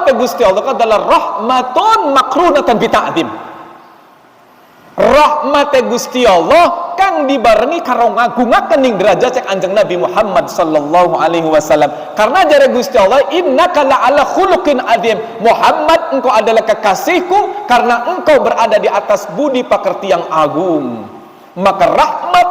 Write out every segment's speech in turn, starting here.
Sholawat Gusti Allah adalah rahmatun makrunatan bi ta'zim. Rahmat Gusti Allah kang dibarengi karo ngagungaken ning derajat cek Kanjeng Nabi Muhammad sallallahu alaihi wasallam. Karena jare Gusti Allah, innaka la'ala khuluqin azim. Muhammad, engkau adalah kekasihku karena engkau berada di atas budi pekerti yang agung. Maka rahmat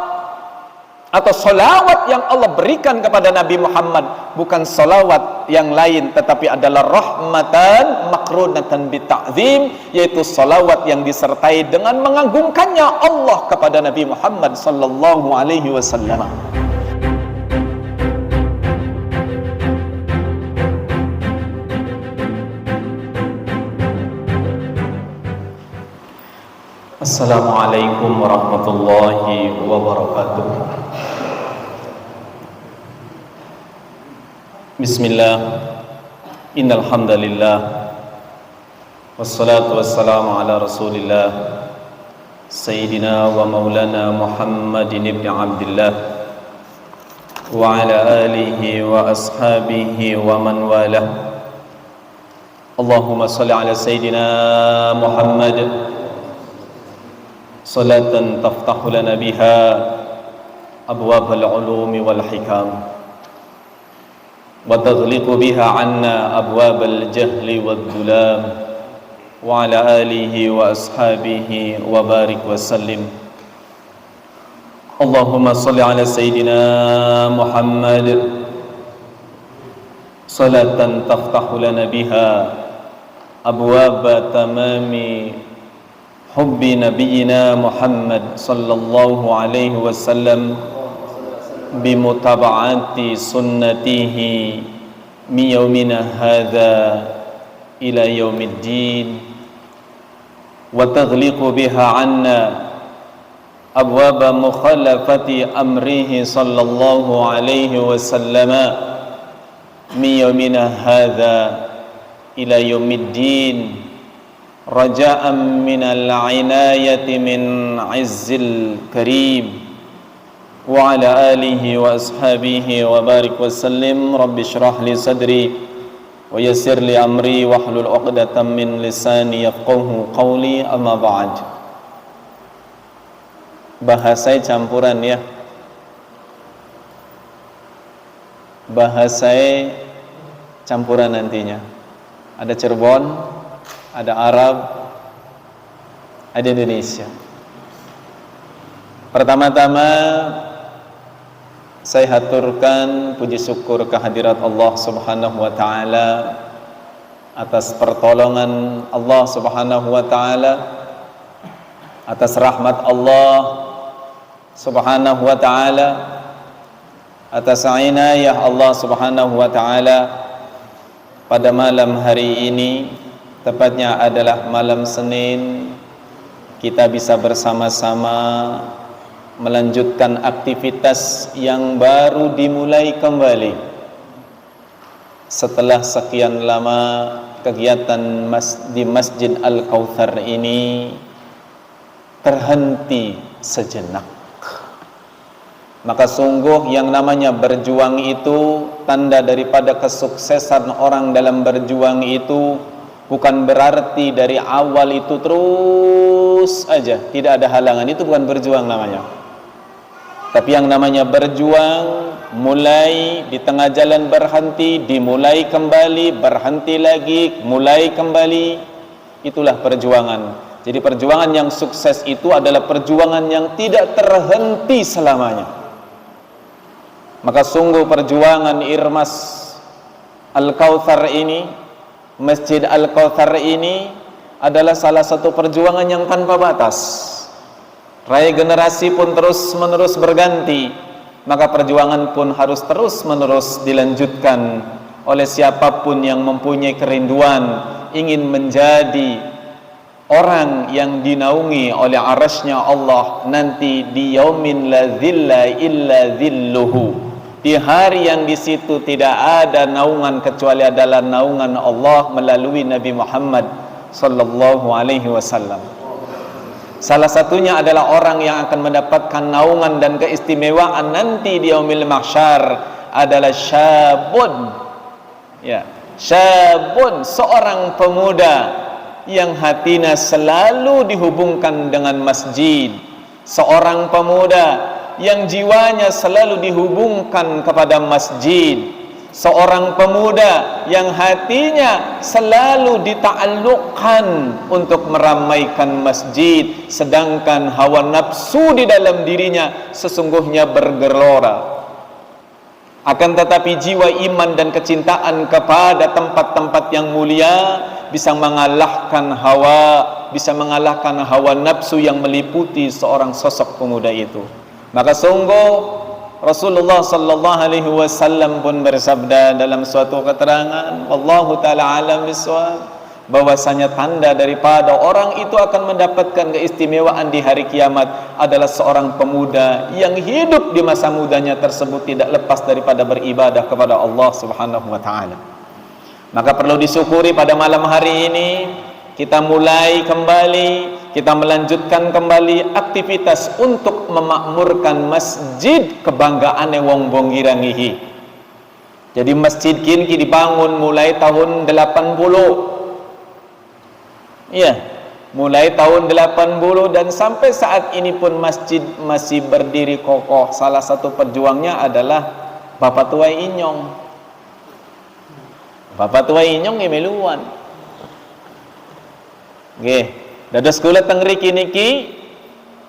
atau sholawat yang Allah berikan kepada Nabi Muhammad bukan sholawat yang lain, tetapi adalah rahmatan makrunatan bi ta'zim, yaitu sholawat yang disertai dengan mengagungkannya Allah kepada Nabi Muhammad sallallahu alaihi wasallam. Assalamualaikum warahmatullahi wabarakatuh. Bismillah, innal hamdalillah, wassalatu wassalamu ala rasulillah sayyidina wa maulana Muhammadin ibn Abdillah wa ala alihi wa ashabihi wa man walah. Allahumma salli ala sayyidina Muhammad salatan taftahu lana biha abwabal ulumi wal hikam wa taghliqu biha anna abwabal jahli wad dhulam wa ala alihi wa ashabihi wa barik wa sallim. Allahumma salli ala sayyidina Muhammad salatan taftahu lana biha abwaba tamami hubbi nabiyyina Muhammad sallallahu alaihi wasallam bimutaba'ati sunnatihi min yaumina hadha ila yaumiddin wa taghliqu biha anna abwaba mukhalafati amrihi sallallahu alaihi wasallam min yaumina hadha ila yaumiddin raja'an minal inayati min izzil karim wa ala alihi wa ashabihi wa barik wa sallim. Rabbi shrah li sadri wa yassir li amri wahlul 'uqdatam min lisani yafqahu qawli, amma ba'd. Bahasa campuran ya, bahasa campuran nantinya. Ada Cirebon, ada Arab, ada Indonesia. Pertama-tama saya haturkan puji syukur kehadirat Allah Subhanahu wa taala atas pertolongan Allah Subhanahu wa taala, atas rahmat Allah Subhanahu wa taala, atas inayah Allah Subhanahu wa taala pada malam hari ini, tepatnya adalah malam Senin, kita bisa bersama-sama melanjutkan aktivitas yang baru dimulai kembali setelah sekian lama kegiatan di Masjid Al-Kautsar ini terhenti sejenak. Maka sungguh yang namanya berjuang itu, tanda daripada kesuksesan orang dalam berjuang itu bukan berarti dari awal itu terus aja tidak ada halangan. Itu bukan berjuang namanya. Tapi yang namanya berjuang, mulai di tengah jalan berhenti, dimulai kembali, berhenti lagi, mulai kembali, itulah perjuangan. Jadi perjuangan yang sukses itu adalah perjuangan yang tidak terhenti selamanya. Maka sungguh perjuangan Irmas Al-Kautsar ini, Masjid Al-Kautsar ini adalah salah satu perjuangan yang tanpa batas. Raya generasi pun terus-menerus berganti, maka perjuangan pun harus terus-menerus dilanjutkan oleh siapapun yang mempunyai kerinduan ingin menjadi orang yang dinaungi oleh arasy-Nya Allah nanti di yaumin la dzilla illa dzilluhu, di hari yang di situ tidak ada naungan kecuali adalah naungan Allah melalui Nabi Muhammad sallallahu alaihi wasallam. Salah satunya adalah orang yang akan mendapatkan naungan dan keistimewaan nanti di yaumil mahsyar adalah syabun, ya, syabun, seorang pemuda yang hatinya selalu dihubungkan dengan masjid, seorang pemuda yang jiwanya selalu dihubungkan kepada masjid, seorang pemuda yang hatinya selalu dita'alluqkan untuk meramaikan masjid, sedangkan hawa nafsu di dalam dirinya sesungguhnya bergelora. Akan tetapi jiwa iman dan kecintaan kepada tempat-tempat yang mulia bisa mengalahkan hawa nafsu yang meliputi seorang sosok pemuda itu. Maka sungguh Rasulullah sallallahu alaihi wasallam pun bersabda dalam suatu keterangan, wallahu taala alam bisawab, bahwasanya tanda daripada orang itu akan mendapatkan keistimewaan di hari kiamat adalah seorang pemuda yang hidup di masa mudanya tersebut tidak lepas daripada beribadah kepada Allah Subhanahu wa taala. Maka perlu disyukuri pada malam hari ini kita mulai kembali, kita melanjutkan kembali aktivitas untuk memakmurkan masjid kebanggaan wong Bonggirangihi. Jadi masjid kini dibangun mulai tahun 80. Iya, mulai tahun 80 dan sampai saat ini pun masjid masih berdiri kokoh. Salah satu perjuangnya adalah Bapak Tua Inyong. Bapak Tua Inyong meluan. Nggih, dados kula teng mriki niki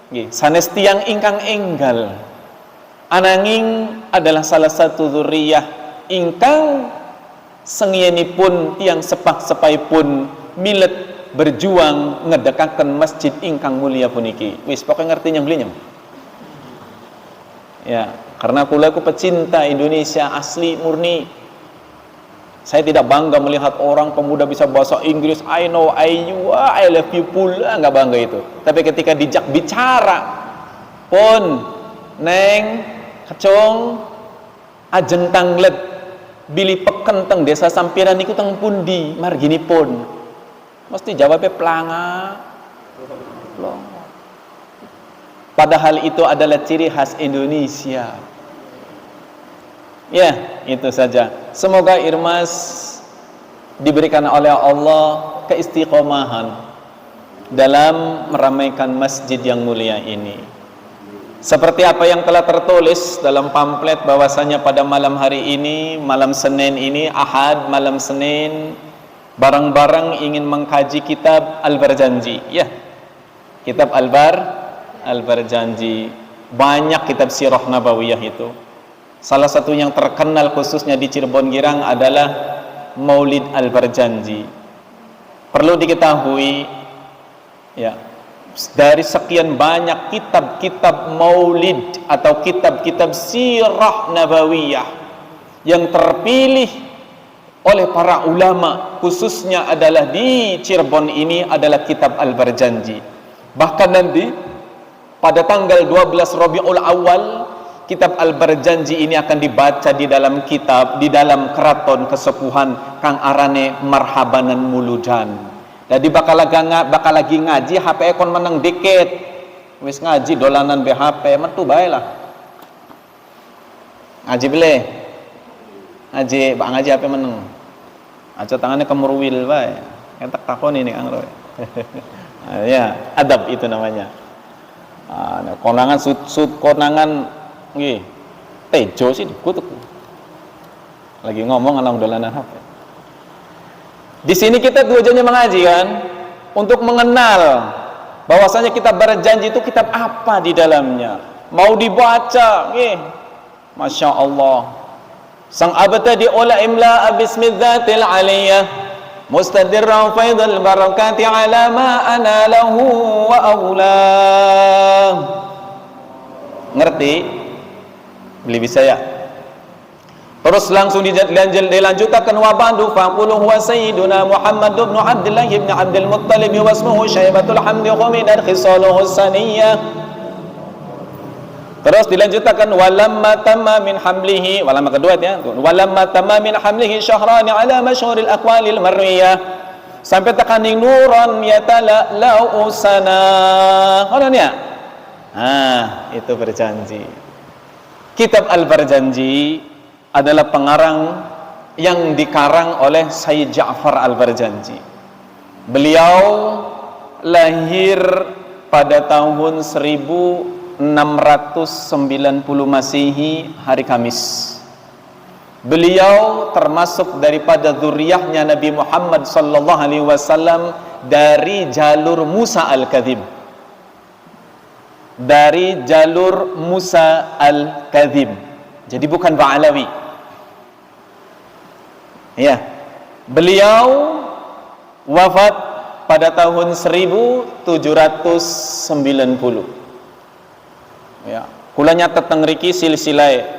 nggih sanes tiyang ingkang enggal. Ananging adalah salah satu zuriyah ingkang sengyenipun tiyang sepak-sepaipun milet berjuang ngedekaken masjid ingkang mulia puniki. Wis pokoke ngerti nyang belinya. Ya, karena kula ku pecinta Indonesia asli murni. Saya tidak bangga melihat orang pemuda bisa bahasa Inggris, I know, I you, I love you, pula nggak bangga itu. Tapi ketika dijak bicara pun neng kecong ajeng tanglet bilih peken teng desa sampiran niku teng pundi margini pun mesti jawabnya pelanga. Padahal itu adalah ciri khas Indonesia. Ya, itu saja. Semoga Irmas diberikan oleh Allah keistiqomahan dalam meramaikan masjid yang mulia ini. Seperti apa yang telah tertulis dalam pamflet bahwasanya pada malam hari ini, malam Senin ini, Ahad, malam Senin, barang-barang ingin mengkaji kitab Al-Barjanji. Ya, kitab Al-Barjanji. Banyak kitab sirah nabawiyah itu. Salah satu yang terkenal khususnya di Cirebon Girang adalah Maulid Al-Barjanji. Perlu diketahui ya, dari sekian banyak kitab-kitab maulid atau kitab-kitab sirah nabawiyah yang terpilih oleh para ulama khususnya adalah di Cirebon ini adalah kitab Al-Barjanji. Bahkan nanti pada tanggal 12 Rabiul Awal kitab Al-Barjanji ini akan dibaca di dalam keraton kesepuhan kang arane Marhabanan Muludan. Jadi bakal lagi ngaji HP kon meneng dikit. Wis ngaji dolanan BHP metu bae lah. Ngaji bele. Ngaji HP meneng. Aja tangannya kemurwil bae. Entek takon ini Kang Roy. Ya, adab itu namanya. Konangan sud konangan nggih, tejo sih dikutuk. Lagi ngomong alang dolanan HP. Di sini kita tujuannya mengaji kan, untuk mengenal bahwasanya kitab Barjanji itu kitab apa di dalamnya. Mau dibaca, nggih. Masya Allah. Sang abadi ola imla bismidzatil aliyah mustadirran faidul barakati ala ma ana lahu wa aulah. Ngerti? Beli bisa ya. Terus langsung dilanjutkan wa ba'du faqulu huwa sayyiduna Muhammad ibn Abdullah ibn Abdul Muttalib wa ismuhu Syaibatul Hamdi Khumidan khisaluhu saniyah. Terus dilanjutkan walamma tamma min hamlihi, walamma kedua ya. Walamma tamma min hamlihi syahrani ala masyhuril aqwalil marwiyah. Sampai tekaning nuran yatala lau usana. Ngono ya. Itu berjanji. Kitab Al-Barjanji adalah pengarang yang dikarang oleh Sayyid Ja'far Al-Barjanji. Beliau lahir pada tahun 1690 Masehi, hari Kamis. Beliau termasuk daripada zuriyahnya Nabi Muhammad sallallahu alaihi wasallam dari jalur Musa Al-Kadzib. Dari jalur Musa Al-Kadzib. Jadi bukan Ba'alawi. Ya. Beliau wafat pada tahun 1790. Ya. Kula nyatet teng mriki silsilah.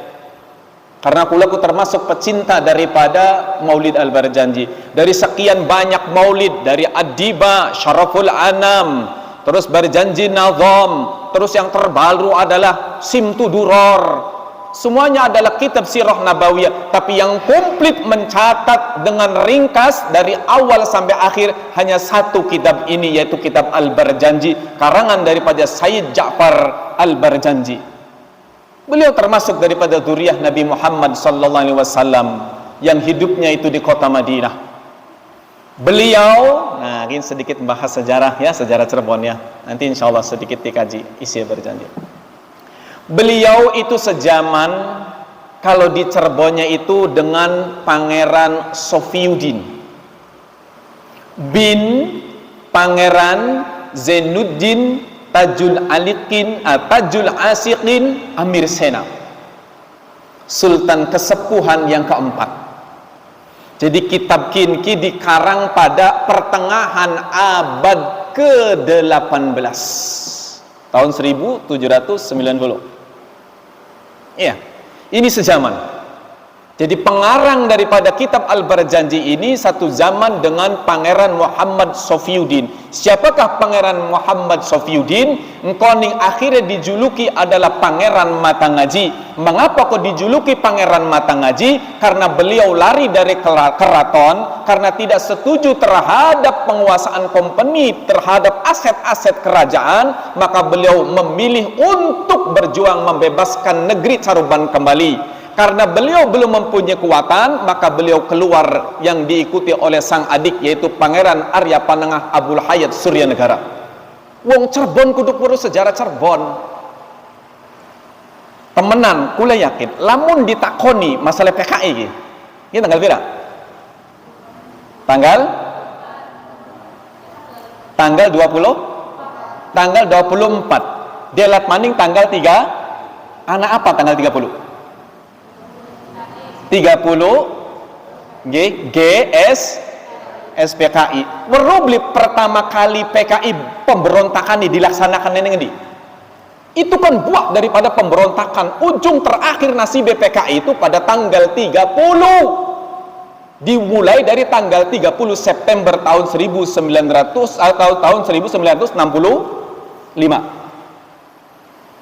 Karena kulaku termasuk pecinta daripada Maulid Al-Barjanji. Dari sekian banyak maulid, dari Ad-Diba, Syaraful Anam, terus Barjanji Nazam, terus yang terbaru adalah Simtu Duror. Semuanya adalah kitab sirah nabawiyah, tapi yang komplit mencatat dengan ringkas dari awal sampai akhir hanya satu kitab ini, yaitu kitab Al-Barjanji, karangan daripada Sayyid Ja'far Al-Barjanji. Beliau termasuk daripada zuriyah Nabi Muhammad sallallahu alaihi wasallam yang hidupnya itu di kota Madinah. Beliau, nah ini sedikit bahas sejarah ya, sejarah Cirebon ya. Nanti insya Allah sedikit dikaji isi Berjanji. Beliau itu sejaman kalau di Cirebonnya itu dengan Pangeran Sofiuddin bin Pangeran Zainuddin Tajul Asiqin Amir Sena, Sultan kesepuhan yang keempat. Jadi kitab Kinki dikarang pada pertengahan abad ke-18 tahun 1790. Iya, ini sejaman. Jadi pengarang daripada kitab Al-Barjanji ini satu zaman dengan Pangeran Muhammad Sofiuddin. Siapakah Pangeran Muhammad Sofiuddin? Engkoning akhirnya dijuluki adalah Pangeran Mata Ngaji. Mengapa kok dijuluki Pangeran Mata Ngaji? Karena beliau lari dari keraton karena tidak setuju terhadap penguasaan company, terhadap aset-aset kerajaan, maka beliau memilih untuk berjuang membebaskan negeri Caruban kembali. Karena beliau belum mempunyai kekuatan, maka beliau keluar yang diikuti oleh sang adik, yaitu Pangeran Arya Panengah Abul Hayat Suryanegara. Wong Cirebon kudu urus sejarah Cirebon. Temenan, kula yakin, lamun ditakoni masalah PKI iki. Ini tanggal pira? Tanggal 20? Tanggal 24. Delat maning tanggal 3. Anak apa tanggal 30? 30 GS SPKI. Werubli pertama kali PKI pemberontakan ini dilaksanakan ini ngendi? Itu kan buah daripada pemberontakan. Ujung terakhir nasib PKI itu pada tanggal 30. Dimulai dari tanggal 30 September tahun 1900 atau tahun 1965.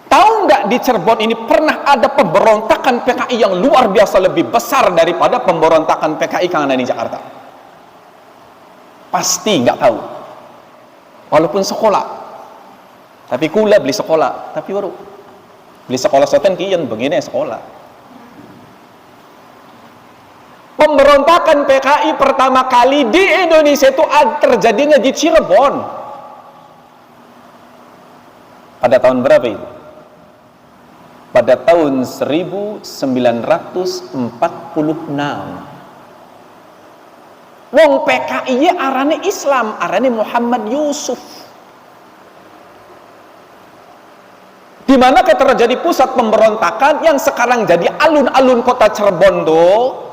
Tahu nggak di Cirebon ini pernah ada pemberontakan PKI yang luar biasa lebih besar daripada pemberontakan PKI yang ada di Jakarta? Pasti nggak tahu. Walaupun sekolah. Tapi kula beli sekolah, tapi baru beli sekolah soten kian begini sekolah. Pemberontakan PKI pertama kali di Indonesia itu terjadinya di Cirebon. Pada tahun berapa itu? Pada tahun 1946. Wong PKI arane Islam, arane Muhammad Yusuf. Di mana terjadi pusat pemberontakan yang sekarang jadi alun-alun kota Cirebon tuh.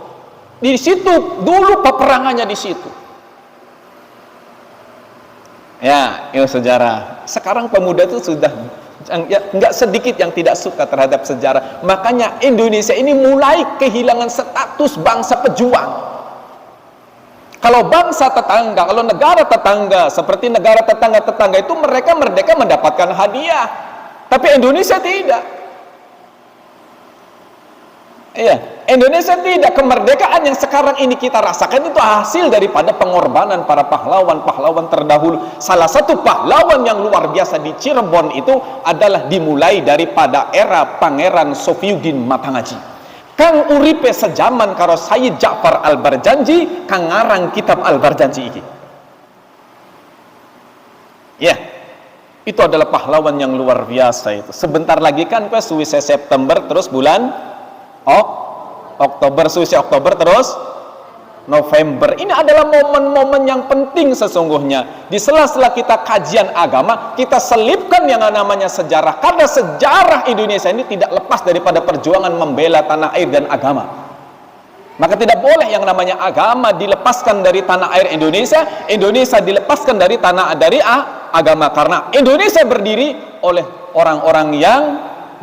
Di situ dulu peperangannya di situ. Ya, itu sejarah. Sekarang pemuda itu sudah nggak sedikit yang tidak suka terhadap sejarah. Makanya Indonesia ini mulai kehilangan status bangsa pejuang. Kalau bangsa tetangga, kalau negara tetangga seperti negara tetangga-tetangga itu mereka merdeka mendapatkan hadiah, tapi Indonesia tidak. Iya, Indonesia tidak. Kemerdekaan yang sekarang ini kita rasakan itu hasil daripada pengorbanan para pahlawan-pahlawan terdahulu. Salah satu pahlawan yang luar biasa di Cirebon itu adalah dimulai daripada era Pangeran Sofiuddin Mata Ngaji. kang uripe sejaman karo Sayyid Ja'far Al-Barjanji kang ngarang kitab Al-Barjanji iki. Ya, itu adalah pahlawan yang luar biasa itu. Sebentar lagi kan suwise September terus bulan Oktober, suwise Oktober terus November. Ini adalah momen-momen yang penting sesungguhnya. Di sela-sela kita kajian agama, kita selipkan yang namanya sejarah. Karena sejarah Indonesia ini tidak lepas daripada perjuangan membela tanah air dan agama. Maka tidak boleh yang namanya agama dilepaskan dari tanah air Indonesia, Indonesia dilepaskan dari agama. Karena Indonesia berdiri oleh orang-orang yang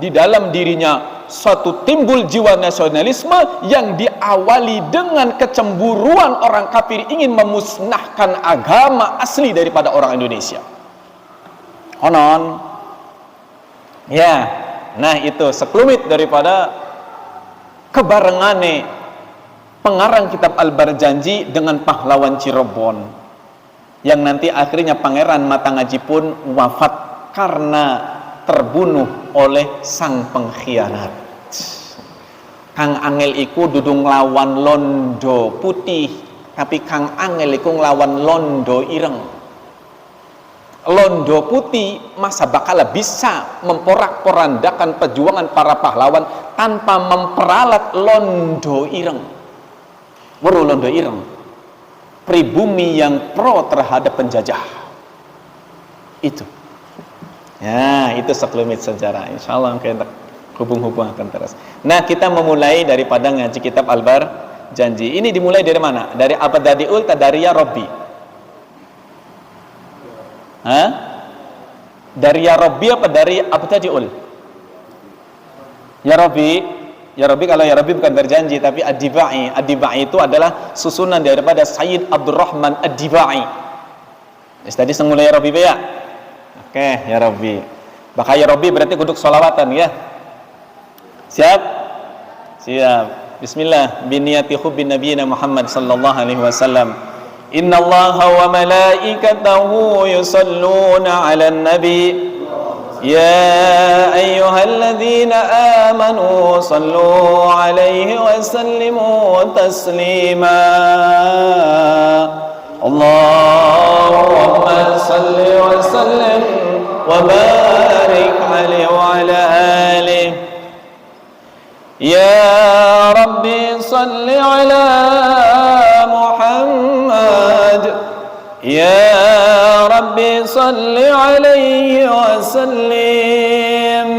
di dalam dirinya suatu timbul jiwa nasionalisme yang diawali dengan kecemburuan orang kafir ingin memusnahkan agama asli daripada orang Indonesia. Onon. Ya, nah itu sekelumit daripada kebarengane pengarang kitab Al-Barjanji dengan pahlawan Cirebon yang nanti akhirnya Pangeran Matangaji pun wafat karena terbunuh oleh sang pengkhianat. Kang Angel iku dudung lawan londo putih, tapi Kang Angel iku nglawan londo ireng. Londo putih masa bakal bisa memporak-porandakan perjuangan para pahlawan tanpa memperalat londo ireng. Weruh londo ireng, pribumi yang pro terhadap penjajah. Itu. Ya, itu sekelumit sejarah. Insyaallah kita hubung-hubung akan terus. Nah, kita memulai daripada ngaji kitab Al-Barjanji. Ini dimulai dari mana? Dari Abadadiul Tadariya Robbi. Hah? Dari Ya Robbi apa dari Abadadiul? Ya Robbi. Ya Robbi, kalau Ya Robbi bukan berjanji, tapi Ad-Dibai. Ad-Dibai itu adalah susunan daripada Sayyid Abdurrahman Ad-Dibai. Tadi semula Ya Robbi ya? Oke, Ya Rabbi. Bakal Ya Rabbi berarti kuduk sholawatan ya. Siap? Siap. Bismillah. Biniyati hubbin nabiyina Muhammad sallallahu alaihi wasallam. Inna Allaha wa malaikatahu yusalluna 'alan nabi. Ya ayyuhalladzina amanu sallu 'alaihi wa sallimu taslima. Allahumma salli wa sallim wa barik alaihi wa ala alihi. Ya Rabbi salli ala Muhammad. Ya Rabbi salli alaihi wa sallim.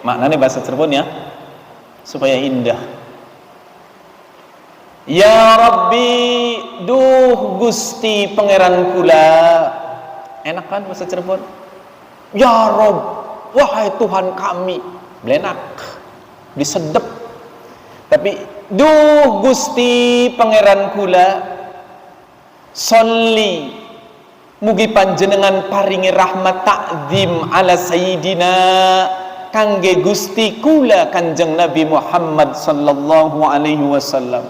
Maknanya bahasa Cirebon ya, supaya indah. Ya Rabbi, duh Gusti Pangeran kula. Enak kan bahasa Cirebon? Ya Rob, wahai Tuhan kami. Belenak, disedep. Tapi duh Gusti Pangeran kula, sholli mugi panjenengan paringi rahmat takzim ala sayyidina kangge Gusti kula Kanjeng Nabi Muhammad sallallahu alaihi wasallam.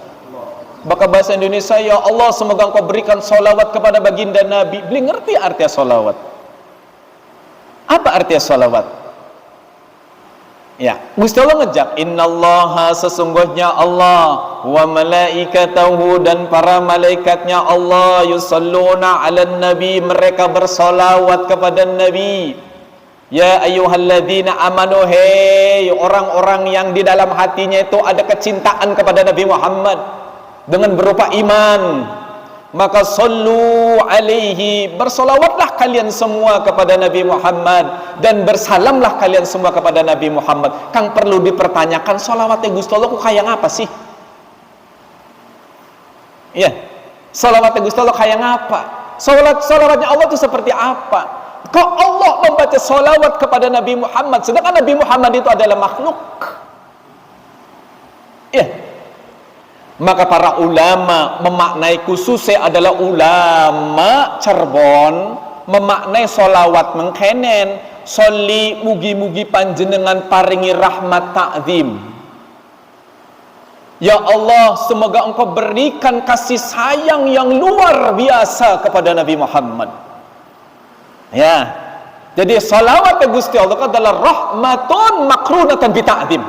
Baka bahasa Indonesia, ya Allah semoga engkau berikan solawat kepada baginda Nabi. Beli ngerti artinya solawat? Apa artinya solawat? Ya, Gusti Allah ngejak, innallaha sesungguhnya Allah wa malaikatahu dan para malaikatnya Allah yusalluna 'alan nabi, mereka bersolawat kepada Nabi. Ya ayyuhalladzina amanu, hei orang-orang yang di dalam hatinya itu ada kecintaan kepada Nabi Muhammad dengan berupa iman, maka sallu alaihi, bersolawatlah kalian semua kepada Nabi Muhammad dan bersalamlah kalian semua kepada Nabi Muhammad. Kang perlu dipertanyakan, solawatnya Gusti Allah kok kayak apa sih? Iya, solawatnya Gusti Allah kayak apa? Solawatnya Allah itu seperti apa? Kok Allah membaca solawat kepada Nabi Muhammad sedangkan Nabi Muhammad itu adalah makhluk? Iya. Maka para ulama memaknai khususnya adalah ulama Cirebon memaknai solawat mengkenen soli mugi-mugi panjenengan paringi rahmat takzim. Ya Allah, semoga Engkau berikan kasih sayang yang luar biasa kepada Nabi Muhammad. Ya, jadi salawat Gusti Allah adalah rahmatun makrunatan bi ta'zim.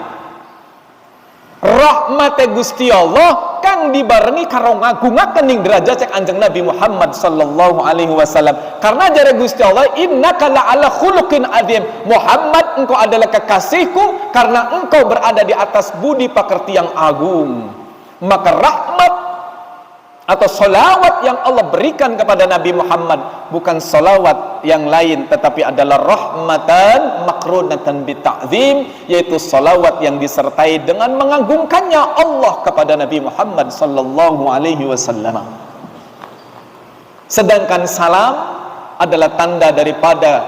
Rahmat Gusti Allah kang dibarengi karo ngagungaken ning derajat cek Kanjeng Nabi Muhammad sallallahu alaihi wasallam. Karena jare Gusti Allah, innaka la'ala khuluqin adzim. Muhammad, engkau adalah kekasihku karena engkau berada di atas budi pekerti yang agung. Maka rahmat atau salawat yang Allah berikan kepada Nabi Muhammad bukan salawat yang lain, tetapi adalah rahmatan makrunatan bi ta'zim, yaitu salawat yang disertai dengan mengagungkannya Allah kepada Nabi Muhammad sallallahu alaihi wasallam. Sedangkan salam adalah tanda daripada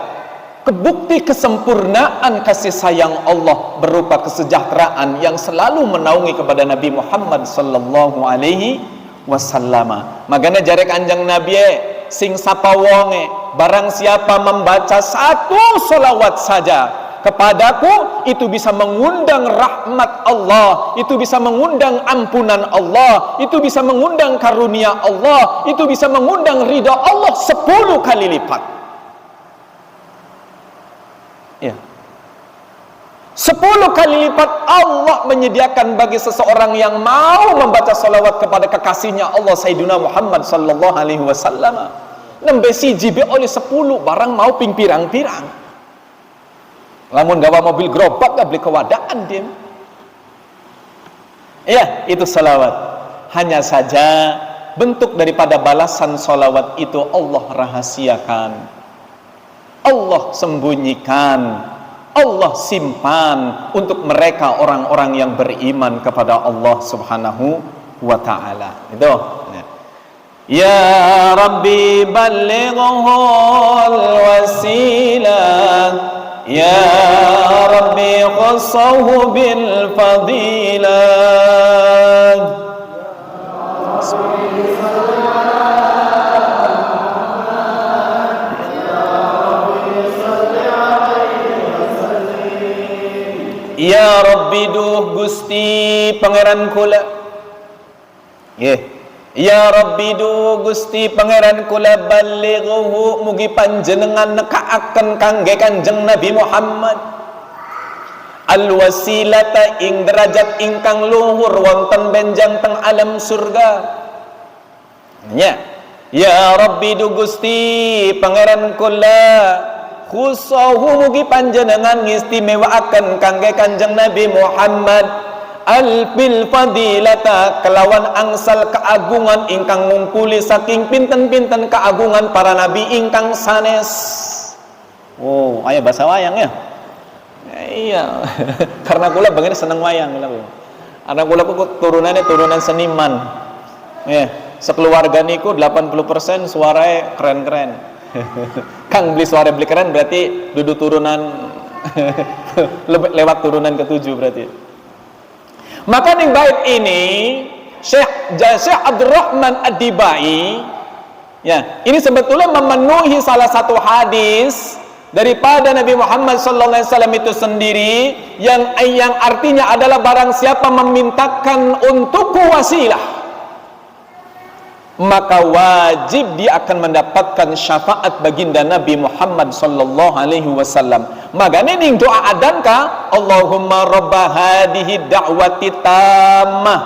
kebukti kesempurnaan kasih sayang Allah berupa kesejahteraan yang selalu menaungi kepada Nabi Muhammad sallallahu alaihi wasallam. Makanya jare Kanjeng Nabi, sing sapa wonge barang siapa membaca satu solawat saja kepadaku, itu bisa mengundang rahmat Allah, itu bisa mengundang ampunan Allah, itu bisa mengundang karunia Allah, itu bisa mengundang ridha Allah 10 kali lipat. Ya, 10 kali lipat Allah menyediakan bagi seseorang yang mau membaca salawat kepada kekasihnya Allah Sayyidina Muhammad sallallahu alaihi wasallam. Nembe siji be oleh 10 barang mau ping pirang-pirang. Lamun gawa mobil gerobak gak beli kewadaan dia. Ya, itu salawat. Hanya saja bentuk daripada balasan salawat itu Allah rahasiakan, Allah sembunyikan, Allah simpan untuk mereka orang-orang yang beriman kepada Allah Subhanahu wa ta'ala. Itu. Ya Rabbi ballighul wasilah, ya Rabbi khussahu bil fadilah. Ya Rabbi duh Gusti Pangeran kula. Ya Rabbi duh Gusti Pangeran kula, ballighuhu mugi panjenengan nekaaken kangge Kanjeng Nabi Muhammad al wasilata ing derajat ingkang luhur wonten benjang teng alam surga. Ya Rabbi duh Gusti Pangeran kula, khusahu mugi panjenengan ngistimewaaken kangge Kanjeng Nabi Muhammad alfil fadilata kelawan angsal keagungan ingkang ngumpuli saking pinten-pinten keagungan para nabi ingkang sanes. Oh, aya bahasa wayang ya? Iya. Karena kula bangene seneng wayang kula. Anak kula kok turunannya turunan seniman. Sekeluarga niku 80% suaranya keren-keren. Kang beli suara beli keren berarti duduk turunan lewat turunan ke-7 berarti. Maka ning bait ini Syekh Abdurrahman Ad-Dibai, ya, ini sebetulnya memenuhi salah satu hadis daripada Nabi Muhammad sallallahu alaihi wasallam itu sendiri yang artinya adalah barang siapa memintakan untukku wasilah, maka wajib dia akan mendapatkan syafaat baginda Nabi Muhammad sallallahu alaihi wasallam. Magane ning doa adan ka, Allahumma rabba hadhihi da'wati tammah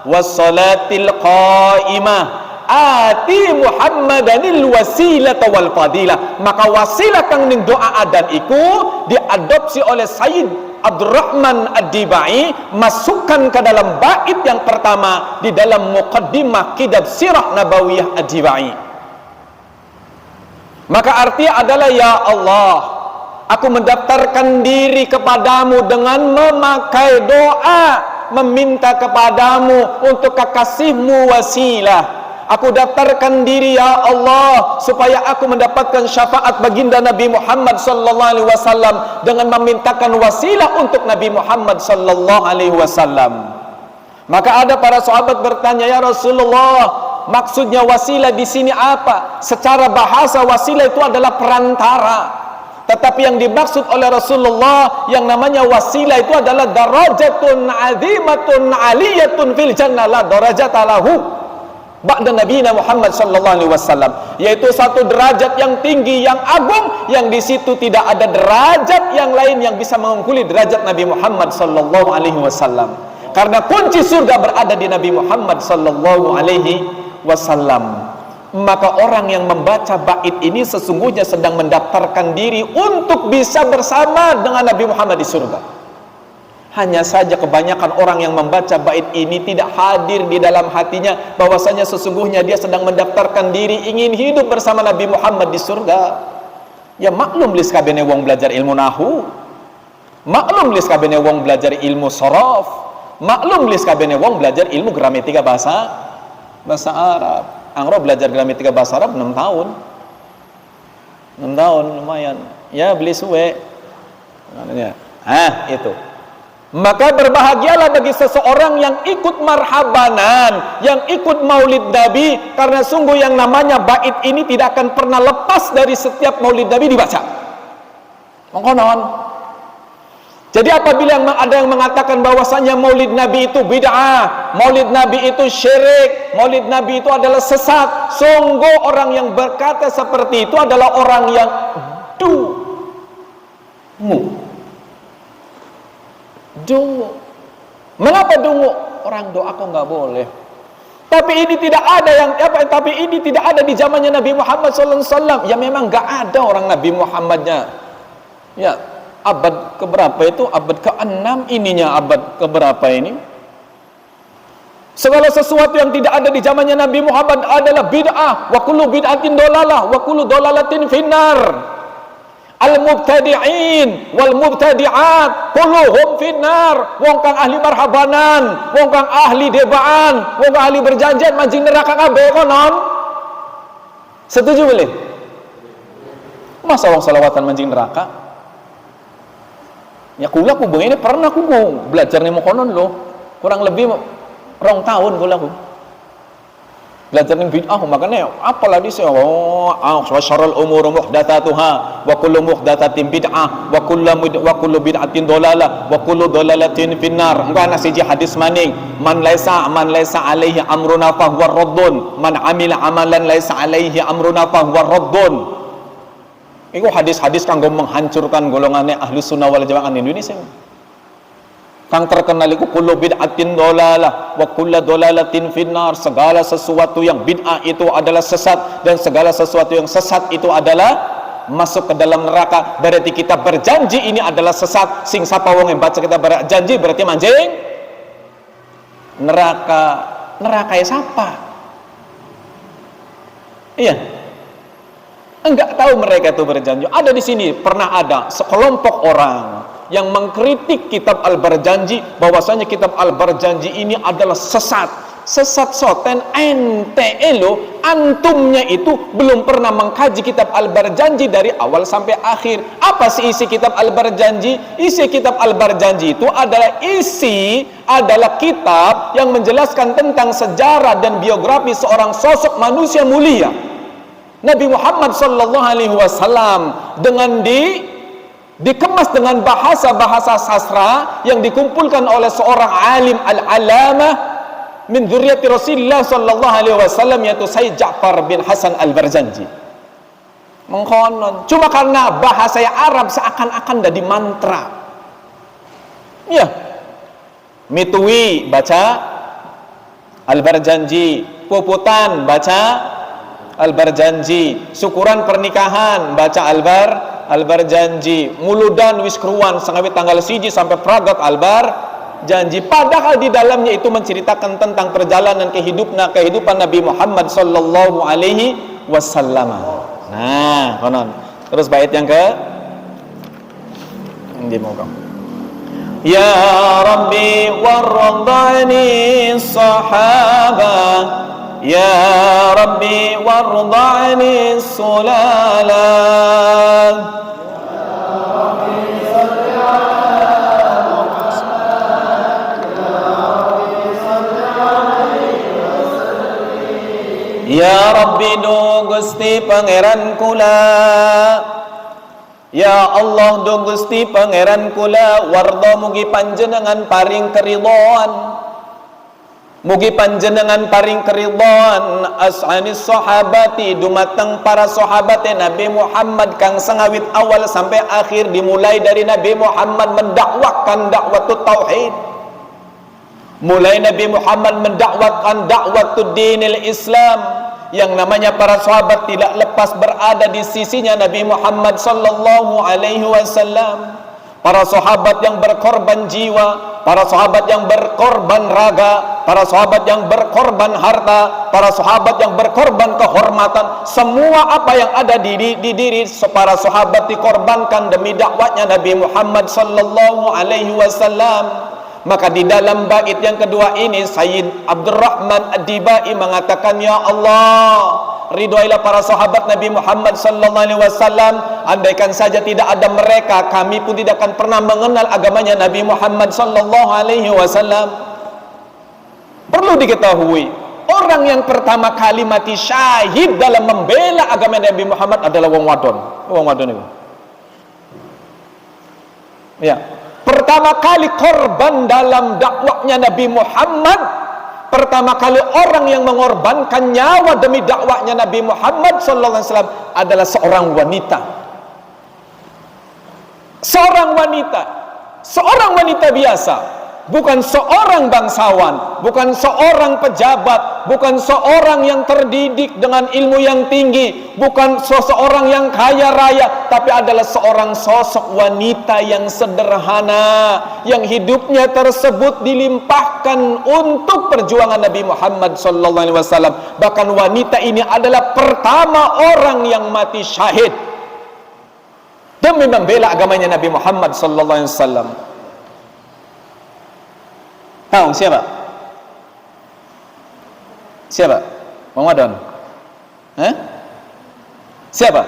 wassalatil qa'imah ati Muhammadanil wasilata wal fadilah. Maka wasilah kang ning doa adan iku diadopsi oleh Sayyid Abdurrahman Ad-Dibai, masukkan ke dalam bait yang pertama di dalam muqaddimah kitab Sirah Nabawiyah Ad-Dibai. Maka artinya adalah, ya Allah, aku mendaftarkan diri kepadamu dengan memakai doa, meminta kepadamu untuk kekasihmu wasilah. Aku daftarkan diri, ya Allah, supaya aku mendapatkan syafaat baginda Nabi Muhammad sallallahu alaihi wasallam dengan memintakan wasilah untuk Nabi Muhammad sallallahu alaihi wasallam. Maka ada para sahabat bertanya, ya Rasulullah, maksudnya wasilah di sini apa? Secara bahasa wasilah itu adalah perantara. Tetapi yang dimaksud oleh Rasulullah yang namanya wasilah itu adalah darajatun azimatun aliyatun fil jannah la darajata lahu ba'da nabiyina Muhammad sallallahu alaihi wasallam, yaitu satu derajat yang tinggi yang agung yang di situ tidak ada derajat yang lain yang bisa mengungkuli derajat Nabi Muhammad sallallahu alaihi wasallam. Karena kunci surga berada di Nabi Muhammad sallallahu alaihi wasallam. Maka orang yang membaca bait ini sesungguhnya sedang mendaftarkan diri untuk bisa bersama dengan Nabi Muhammad di surga. Hanya saja kebanyakan orang yang membaca bait ini tidak hadir di dalam hatinya bahwasanya sesungguhnya dia sedang mendaftarkan diri ingin hidup bersama Nabi Muhammad di surga. Ya maklum lis kabene wong belajar ilmu nahu, maklum lis kabene wong belajar ilmu sorof, maklum lis kabene wong belajar ilmu gramatika bahasa Arab. Angro belajar gramatika bahasa Arab 6 tahun. 6 tahun lumayan. Ya beli suwe. Itu. Maka berbahagialah bagi seseorang yang ikut marhabanan, yang ikut maulid Nabi, karena sungguh yang namanya bait ini tidak akan pernah lepas dari setiap maulid Nabi dibaca. Mengkonon. Jadi apabila ada yang mengatakan bahwasanya maulid Nabi itu bid'ah, maulid Nabi itu syirik, maulid Nabi itu adalah sesat, sungguh orang yang berkata seperti itu adalah orang yang dungu. Mengapa dungu? Orang doa kok nggak boleh. Tapi ini tidak ada tapi ini tidak ada di zamannya Nabi Muhammad SAW. Ya memang nggak ada orang Nabi Muhammadnya. Ya. Abad keberapa itu? Abad ke-6 ininya abad keberapa ini? Segala sesuatu yang tidak ada di zamannya Nabi Muhammad adalah bid'ah. Wa kullu bid'atin dolalah wa kullu dolalatin finnar. Al-mubtadi'in wal mubtadi'at kulluhum finnar. Wong kang ahli marhabanan, wong kang ahli debaan, wong kang ahli berjanjian manjing neraka kabeh konon. Setuju boleh? Masa wong salawatan manjing neraka? Ya kula ku begini pernah ku belajar nih konon loh, kurang lebih 2 tahun kula ku belajar nih bid'ah. Makanya apalah di sini wa syarrul umur muhdatsatuha wa kullu muhdatsatin bid'ah wa kullu bid'atin dolalah wa kullu dolalatin finnar. Engko ana siji hadis maning, man laisa alaihi amruna fa huwa raddun, man amila amalan laisa alaihi amruna fa huwa raddun. Itu hadis-hadis kanggo menghancurkan golongannya ahlu sunnah wal jamaah Indonesia. Kang terkenal itu kullu bid'atin dolalah wa kullu dolalatin finnar. Segala sesuatu yang bid'ah itu adalah sesat, dan segala sesuatu yang sesat itu adalah masuk ke dalam neraka. Berarti kita berjanji ini adalah sesat. Sing sapa wong yang baca kita berjanji berarti manjing neraka. Neraka ya siapa? Iya. Enggak tahu mereka itu berjanji. Ada di sini pernah ada sekelompok orang yang mengkritik kitab Al-Barjanji bahwasanya kitab Al-Barjanji ini adalah sesat. Sesat soten ente elo antumnya itu belum pernah mengkaji kitab Al-Barjanji dari awal sampai akhir. Apa sih isi kitab Al-Barjanji? Isi kitab Al-Barjanji itu adalah kitab yang menjelaskan tentang sejarah dan biografi seorang sosok manusia mulia, Nabi Muhammad sallallahu alaihi wasallam, dengan dikemas dengan bahasa-bahasa sastra yang dikumpulkan oleh seorang alim al-alamah min dzurriyyati Rasulillah sallallahu alaihi wasallam, yaitu Sayyid Ja'far bin Hasan Al-Barjanji. Mengkonon cuma karena bahasa Arab seakan-akan jadi mantra. Ya. Mitui baca Al-Barjanji, puputan baca Al-Barjanji, syukuran pernikahan baca Al-Barjanji, muludan wiskruan sangawit tanggal 1 sampai pragat Al-Barjanji. Padahal di dalamnya itu menceritakan tentang perjalanan kehidupan Nabi Muhammad sallallahu alaihi wasallam. Nah, konon. Terus bait yang ke ini mau kamu. Ya Rabbi warḍani sahaba, Ya Rabbi warḍa'ni sulala, Ya Rabbi salli ala Muhammad, Ya Rabbi salli alaihi wasallim. Ya Rabbi do Gusti pangeran kula, Ya Allah do Gusti pangeran kula warda mugi panjenengan paring keridhaan, mugi panjenengan paring keridhaan as'anis sahabati dumateng para sahabat Nabi Muhammad kang sengawit awal sampai akhir, dimulai dari Nabi Muhammad mendakwakan dakwatut tauhid, mulai Nabi Muhammad mendakwakan dakwatud dinil Islam. Yang namanya para sahabat tidak lepas berada di sisinya Nabi Muhammad sallallahu alaihi wasallam. Para sahabat yang berkorban jiwa, para sahabat yang berkorban raga, para sahabat yang berkorban harta, para sahabat yang berkorban kehormatan, semua apa yang ada di diri para sahabat dikorbankan demi dakwahnya Nabi Muhammad sallallahu alaihi wasallam. Maka di dalam bait yang kedua ini Sayyid Abdurrahman Ad-Dibai mengatakan, ya Allah, ridhoilah para sahabat Nabi Muhammad sallallahu alaihi wasallam. Andaikan saja tidak ada mereka, kami pun tidak akan pernah mengenal agamanya Nabi Muhammad sallallahu alaihi wasallam. Perlu diketahui, orang yang pertama kali mati syahid dalam membela agama Nabi Muhammad adalah wong wadon. Wong wadon itu. Ya. Pertama kali korban dalam dakwahnya Nabi Muhammad, pertama kali orang yang mengorbankan nyawa demi dakwahnya Nabi Muhammad sallallahu alaihi wasallam adalah seorang wanita. Seorang wanita biasa, bukan seorang bangsawan, bukan seorang pejabat, bukan seorang yang terdidik dengan ilmu yang tinggi, bukan seseorang yang kaya raya, tapi adalah seorang sosok wanita yang sederhana, yang hidupnya tersebut dilimpahkan untuk perjuangan Nabi Muhammad sallallahu alaihi wasallam. Bahkan wanita ini adalah pertama orang yang mati syahid demi membela agamanya Nabi Muhammad sallallahu alaihi wasallam. Tahu siapa? Siapa? Bang Wadon? Siapa?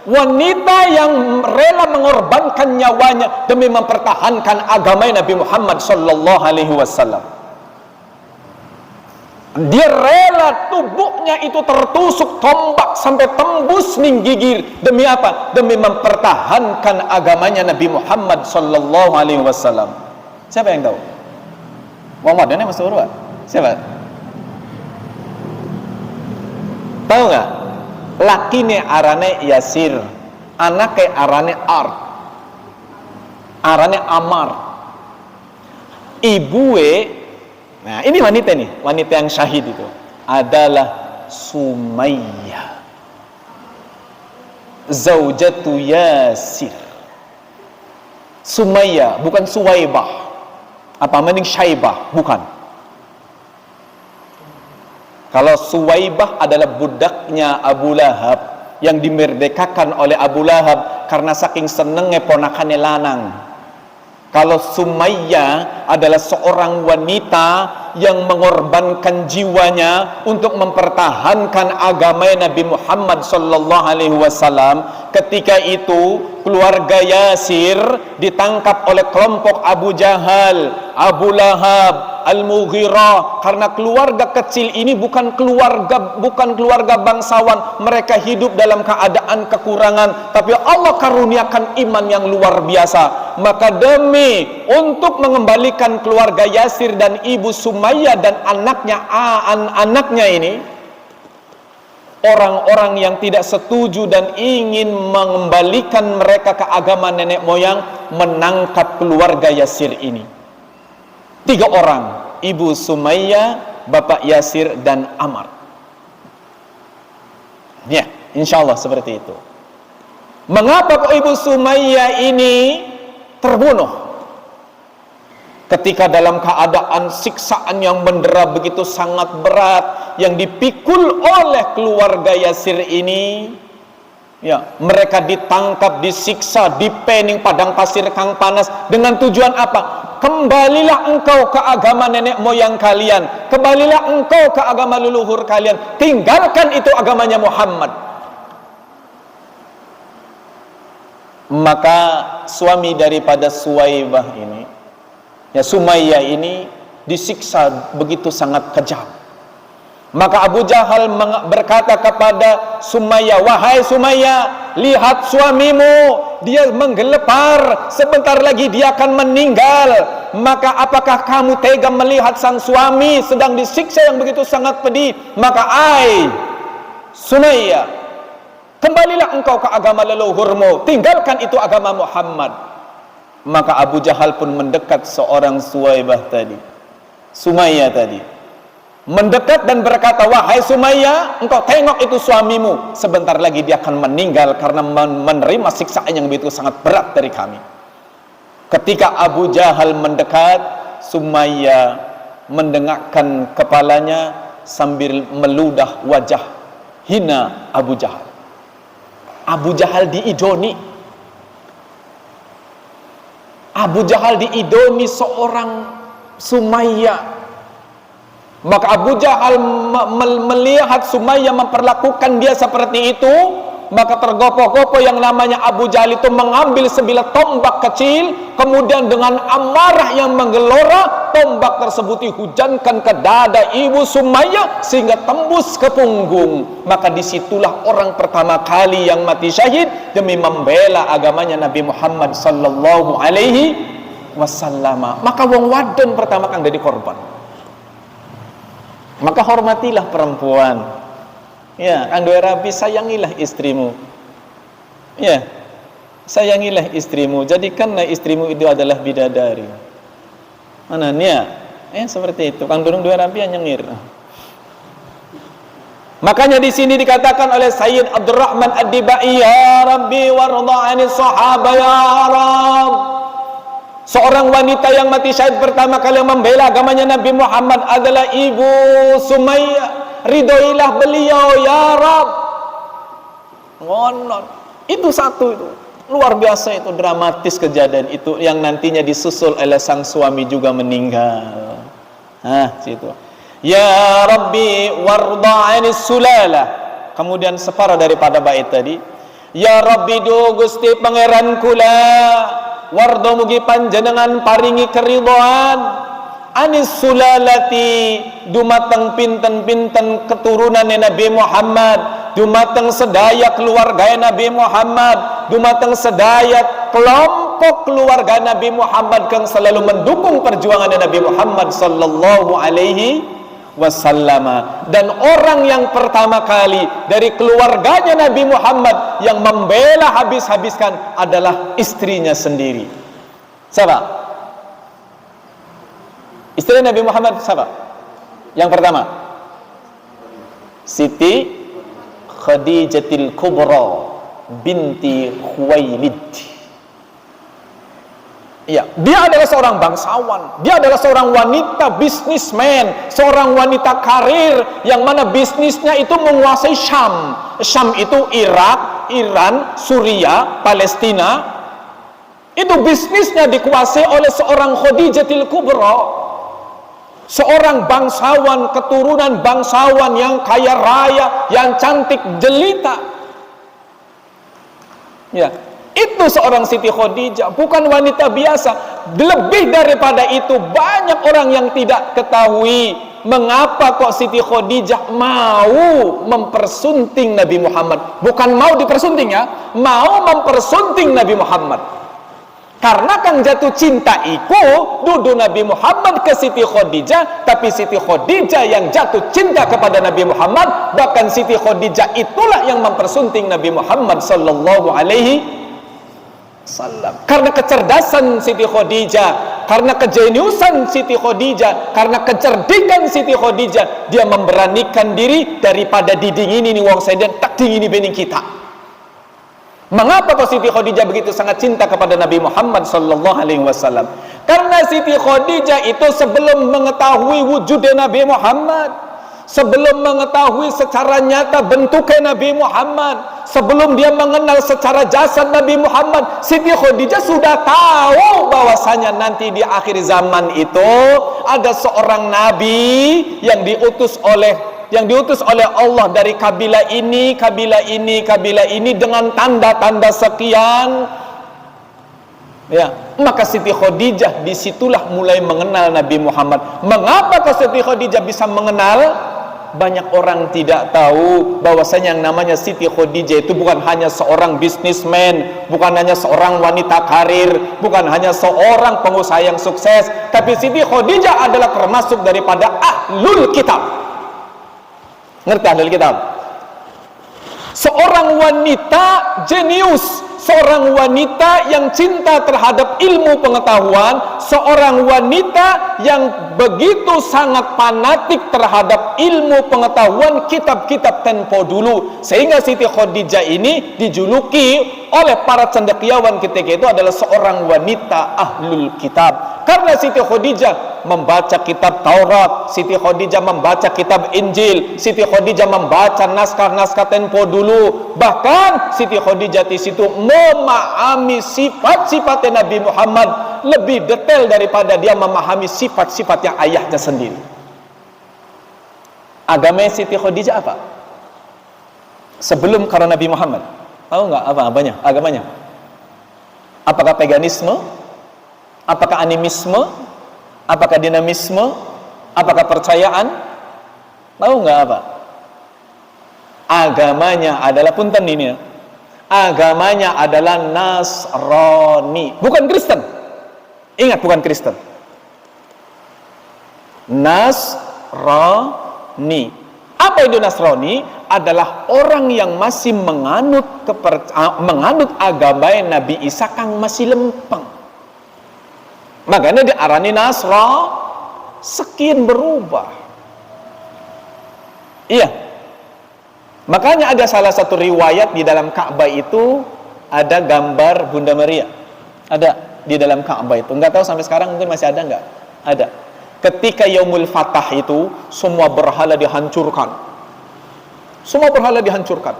Wanita yang rela mengorbankan nyawanya demi mempertahankan agama Nabi Muhammad sallallahu alaihi wasallam. Dia rela tubuhnya itu tertusuk tombak sampai tembus ning gigir. Demi apa? Demi mempertahankan agamanya Nabi Muhammad sallallahu alaihi wasallam. Siapa yang tahu? Muhammad ini masuk urut. Siapa? Tahu nggak? Lakine arane Yasir, anake arane Art, arane Amar. Ibue, nah ini wanita nih, wanita yang syahid itu adalah Sumayyah, zaujatu Yasir. Sumayyah, bukan Suwaibah. Apa mending Syaibah? Bukan. Kalau Suwaibah adalah budaknya Abu Lahab yang dimerdekakan oleh Abu Lahab karena saking senengnya ponakannya lanang. Kalau Sumayyah adalah seorang wanita yang mengorbankan jiwanya untuk mempertahankan agama Nabi Muhammad sallallahu alaihi wasallam. Ketika itu keluarga Yasir ditangkap oleh kelompok Abu Jahal, Abu Lahab, Al-Mughirah. Karena keluarga kecil ini bukan keluarga bangsawan, mereka hidup dalam keadaan kekurangan, tapi Allah karuniakan iman yang luar biasa. Maka demi untuk mengembalikan keluarga Yasir dan ibu Sumayyah dan anaknya ini, orang-orang yang tidak setuju dan ingin mengembalikan mereka ke agama nenek moyang menangkap keluarga Yasir ini. 3 orang, ibu Sumayyah, bapak Yasir, dan Amar. Ya, insya Allah seperti itu. Mengapa ibu Sumayyah ini terbunuh? Ketika dalam keadaan siksaan yang mendera begitu sangat berat yang dipikul oleh keluarga Yasir ini, ya, mereka ditangkap, disiksa, dipening padang pasir kang panas dengan tujuan apa? Kembalilah engkau ke agama nenek moyang kalian, kembalilah engkau ke agama leluhur kalian, tinggalkan itu agamanya Muhammad. Maka suami daripada Suwaibah ini, ya Sumayyah ini, disiksa begitu sangat kejam. Maka Abu Jahal berkata kepada Sumayyah, wahai Sumayyah, lihat suamimu dia menggelepar, sebentar lagi dia akan meninggal. Maka apakah kamu tega melihat sang suami sedang disiksa yang begitu sangat pedih? Maka Sumayyah, kembalilah engkau ke agama leluhurmu, tinggalkan itu agama Muhammad. Maka Abu Jahal pun mendekat seorang Sumayyah tadi, mendekat dan berkata, wahai Sumayyah, engkau tengok itu suamimu, sebentar lagi dia akan meninggal karena menerima siksaan yang begitu sangat berat dari kami. Ketika Abu Jahal mendekat, Sumayyah mendengakkan kepalanya sambil meludah wajah hina Abu Jahal. Abu Jahal diidoni. Abu Jahal diidoni seorang Sumayyah. Maka Abu Jahal melihat Sumayyah memperlakukan dia seperti itu, maka tergopoh-gopoh yang namanya Abu Jahal itu mengambil sebilah tombak kecil, kemudian dengan amarah yang menggelora, tombak tersebut dihujankan ke dada ibu Sumayyah sehingga tembus ke punggung. Maka disitulah orang pertama kali yang mati syahid demi membela agamanya Nabi Muhammad sallallahu alaihi wasallam. Maka wong wadon pertama kali jadi korban. Maka hormatilah perempuan. Ya, kang duwe rabi, sayangilah istrimu. Ya, sayangilah istrimu. Jadikanlah istrimu itu adalah bidadari. Ananya, seperti itu. Kang durung duwe rabi nyengir. Makanya di sini dikatakan oleh Sayyid Abdurrahman Ad-Dibai, ya Rabbi warda 'anil sahaba ya Rabb. Seorang wanita yang mati syahid pertama kali yang membela agamanya Nabi Muhammad adalah ibu Sumayyah. Ridhoilah beliau ya Rabb. Ngonon. Itu satu itu. Luar biasa itu, dramatis kejadian itu yang nantinya disusul oleh sang suami juga meninggal. Situ. Ya Rabbi warda 'anis sulalah. Kemudian separuh daripada bait tadi. Ya Rabbi do Gusti pangeran kula, wardo mugi panjenengan paringi keridhaan anis sulalati dumateng pinten-pinten keturunan Nabi Muhammad, dumateng sedaya keluarga Nabi Muhammad, dumateng sedaya kelompok keluarga Nabi Muhammad yang selalu mendukung perjuangan Nabi Muhammad sallallahu alaihi wasallam. Dan orang yang pertama kali dari keluarganya Nabi Muhammad yang membela habis-habiskan adalah istrinya sendiri. Siapa? Istri Nabi Muhammad siapa? Yang pertama, Siti Khadijatul Kubra binti Khuwailid. Ya, dia adalah seorang bangsawan, dia adalah seorang wanita bisnismen, seorang wanita karir yang mana bisnisnya itu menguasai Syam. Syam itu Irak, Iran, Suriah, Palestina. Itu bisnisnya dikuasai oleh seorang Khadijatul Kubra, seorang bangsawan, keturunan bangsawan yang kaya raya, yang cantik jelita. Ya, itu seorang Siti Khadijah, bukan wanita biasa. Lebih daripada itu, banyak orang yang tidak ketahui mengapa kok Siti Khadijah mau mempersunting Nabi Muhammad. Bukan mau dipersunting ya, mau mempersunting Nabi Muhammad. Karena kan jatuh cinta itu dudu Nabi Muhammad ke Siti Khadijah, tapi Siti Khadijah yang jatuh cinta kepada Nabi Muhammad. Bahkan Siti Khadijah itulah yang mempersunting Nabi Muhammad sallallahu alaihi wasallam. Karena kecerdasan Siti Khadijah, karena kejeniusan Siti Khadijah, karena kecerdikan Siti Khadijah, dia memberanikan diri daripada didingini nih wong seden tak dingini bening kita. Mengapa kok Siti Khadijah begitu sangat cinta kepada Nabi Muhammad sallallahu alaihi wasallam? Karena Siti Khadijah itu sebelum mengetahui wujudnya Nabi Muhammad, sebelum mengetahui secara nyata bentuknya Nabi Muhammad, sebelum dia mengenal secara jasad Nabi Muhammad, Siti Khadijah sudah tahu bahwasanya nanti di akhir zaman itu ada seorang nabi yang diutus oleh Allah dari kabilah ini, kabilah ini, kabilah ini dengan tanda-tanda sekian. Ya, maka Siti Khadijah disitulah mulai mengenal Nabi Muhammad. Mengapa Siti Khadijah bisa mengenal banyak orang tidak tahu bahwasanya yang namanya Siti Khadijah itu bukan hanya seorang bisnismen, bukan hanya seorang wanita karir, bukan hanya seorang pengusaha yang sukses, tapi Siti Khadijah adalah termasuk daripada ahlul kitab. Ngerti ahlul kitab? Seorang wanita jenius, seorang wanita yang cinta terhadap ilmu pengetahuan, seorang wanita yang begitu sangat fanatik terhadap ilmu pengetahuan kitab-kitab tempo dulu, sehingga Siti Khadijah ini dijuluki oleh para cendekiawan ketika itu adalah seorang wanita ahlul kitab. Karena Siti Khadijah membaca kitab Taurat, Siti Khadijah membaca kitab Injil, Siti Khadijah membaca naskah-naskah tempo dulu. Bahkan Siti Khadijah di situ memahami sifat-sifatnya Nabi Muhammad lebih detail daripada dia memahami sifat-sifatnya ayahnya sendiri. Agama Siti Khadijah apa? Sebelum karena Nabi Muhammad, tahu nggak apa-apanya agamanya? Apakah paganisme? Apakah animisme? Apakah dinamisme? Apakah percayaan? Tahu nggak apa? Agamanya adalah, punten ini ya, agamanya adalah Nasrani, bukan Kristen. Ingat, bukan Kristen. Nasrani. Apa itu Nasrani? Adalah orang yang masih menganut agama Nabi Isa kang masih lempeng. Makanya diarani Nasra, sekian berubah. Iya. Makanya ada salah satu riwayat di dalam Ka'bah itu ada gambar Bunda Maria. Ada di dalam Ka'bah itu. Enggak tahu sampai sekarang mungkin masih ada enggak? Ada. Ketika Yaumul Fatah itu semua berhala dihancurkan. Semua berhala dihancurkan.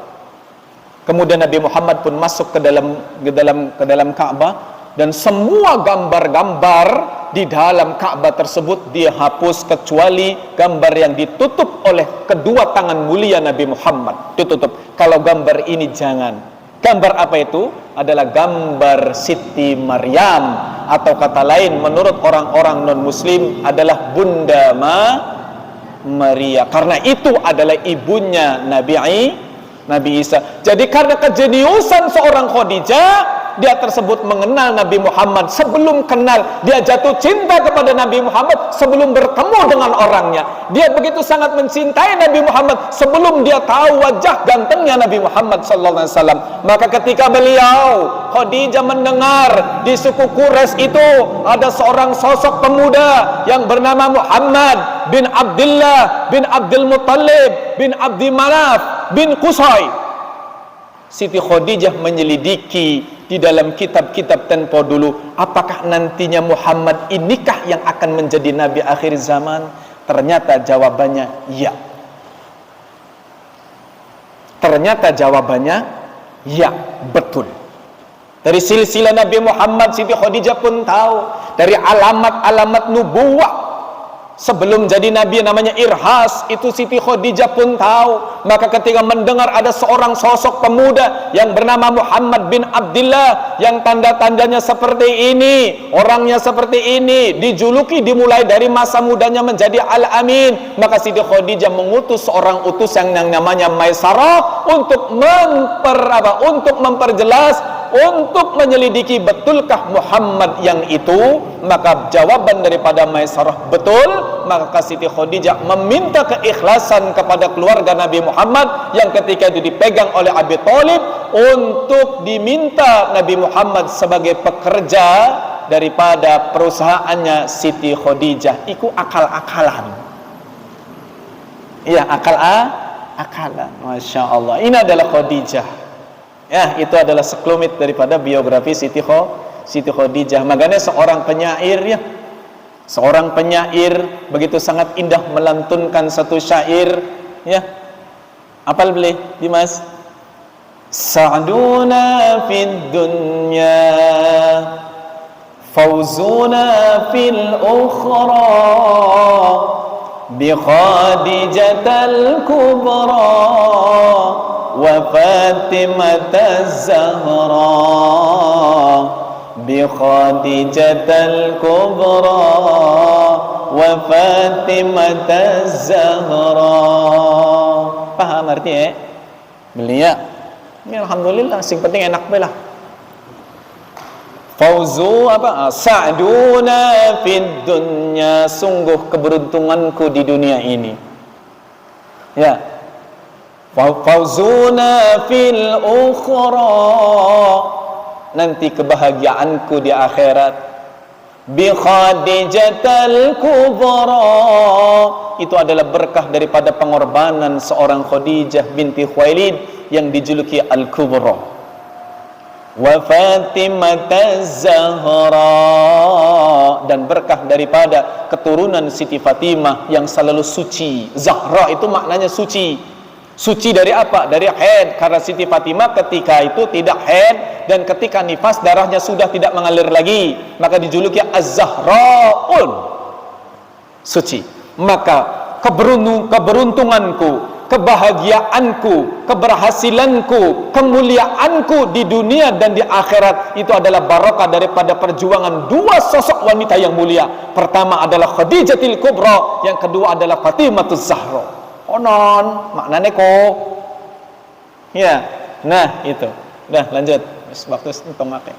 Kemudian Nabi Muhammad pun masuk ke dalam Ka'bah, dan semua gambar-gambar di dalam Ka'bah tersebut dia hapus kecuali gambar yang ditutup oleh kedua tangan mulia Nabi Muhammad. Ditutup. Kalau gambar ini jangan. Gambar apa itu? Adalah gambar Siti Maryam, atau kata lain menurut orang-orang non-muslim adalah Bunda Maria. Karena itu adalah ibunya Nabi Isa. Jadi karena kejeniusan seorang Khadijah, dia tersebut mengenal Nabi Muhammad sebelum kenal, dia jatuh cinta kepada Nabi Muhammad sebelum bertemu dengan orangnya. Dia begitu sangat mencintai Nabi Muhammad sebelum dia tahu wajah gantengnya Nabi Muhammad sallallahu alaihi wasallam. Maka ketika beliau Khadijah mendengar di suku Quraisy itu ada seorang sosok pemuda yang bernama Muhammad bin Abdullah bin Abdul Muttalib bin Abdi Manaf bin Qusay, Siti Khadijah menyelidiki di dalam kitab-kitab tempo dulu, apakah nantinya Muhammad inikah yang akan menjadi nabi akhir zaman? Ternyata jawabannya ya. Ternyata jawabannya ya, betul. Dari silsilah Nabi Muhammad, Siti Khadijah pun tahu. Dari alamat-alamat nubuwah sebelum jadi nabi namanya Irhas, itu Siti Khadijah pun tahu. Maka ketika mendengar ada seorang sosok pemuda yang bernama Muhammad bin Abdullah, yang tanda-tandanya seperti ini, orangnya seperti ini, dijuluki dimulai dari masa mudanya menjadi Al-Amin, maka Siti Khadijah mengutus seorang utusan yang namanya Maisarah untuk memperjelas, untuk menyelidiki betulkah Muhammad yang itu. Maka jawaban daripada Maisarah betul. Maka Siti Khadijah meminta keikhlasan kepada keluarga Nabi Muhammad yang ketika itu dipegang oleh Abi Thalib, untuk diminta Nabi Muhammad sebagai pekerja daripada perusahaannya Siti Khadijah. Iku akal-akalan. Iya, akal-akalan. Masya Allah. Ini adalah Khadijah. Ya, itu adalah sekelumit daripada biografi Siti Khadijah. Makanya seorang penyair, ya, seorang penyair begitu sangat indah melantunkan satu syair, ya. Apal boleh, Dimas? Sa'duna fid dunya, fawzuna fil ukhra, bi Khadijatal kubra wa Fatimataz Zahra, bi Khadijatal Kubra wa Fatimataz Zahra. Paham artinya? Belia. Ini alhamdulillah, sing penting enak bae lah. Fauzu apa? Sa'duna fid dunya, sungguh keberuntunganku di dunia ini. Ya. Fauzuna fil ukhra, nanti kebahagiaanku di akhirat. Bi Khadijatal Kubra, itu adalah berkah daripada pengorbanan seorang Khadijah binti Khuwailid yang dijuluki Al-Kubra. Wa Fatimataz Zahra, dan berkah daripada keturunan Siti Fatimah yang selalu suci. Zahra itu maknanya suci. Suci dari apa? Dari haid, karena Siti Fatimah ketika itu tidak haid, dan ketika nifas darahnya sudah tidak mengalir lagi, maka dijuluki Az-Zahraun, suci. Maka keberuntunganku, kebahagiaanku, keberhasilanku, kemuliaanku di dunia dan di akhirat itu adalah barokah daripada perjuangan dua sosok wanita yang mulia. Pertama adalah Khadijatul Kubra, yang kedua adalah Fatimatuz Zahra. Onon maknanya kok ya. Nah itu udah lanjut waktu itu make.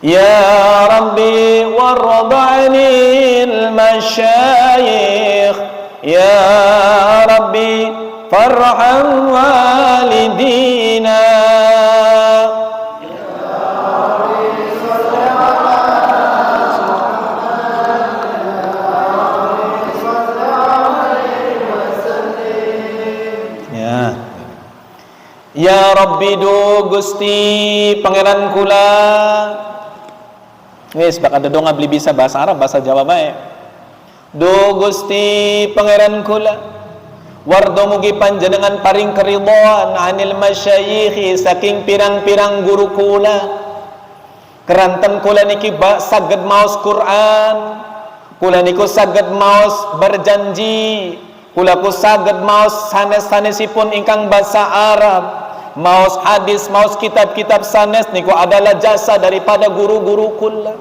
Ya Rabbi warḍa'nil masyayikh, ya Rabbi farham walidina. Ya Rabbi do Gusti pangeran kula. Wis bak ada dong beli bisa bahasa Arab bahasa Jawa bae. Do Gusti pangeran kula, wardo mugi panjenengan paring keridhaan anil masyayikh, saking pirang-pirang guru kula. Keranten kula niki saged maos Quran, kula niku saged maos berjanji, kula ku saged maos sanes-sanesipun ingkang basa Arab, maos hadis, maos kitab-kitab sanes niku adalah jasa daripada guru-guru kula.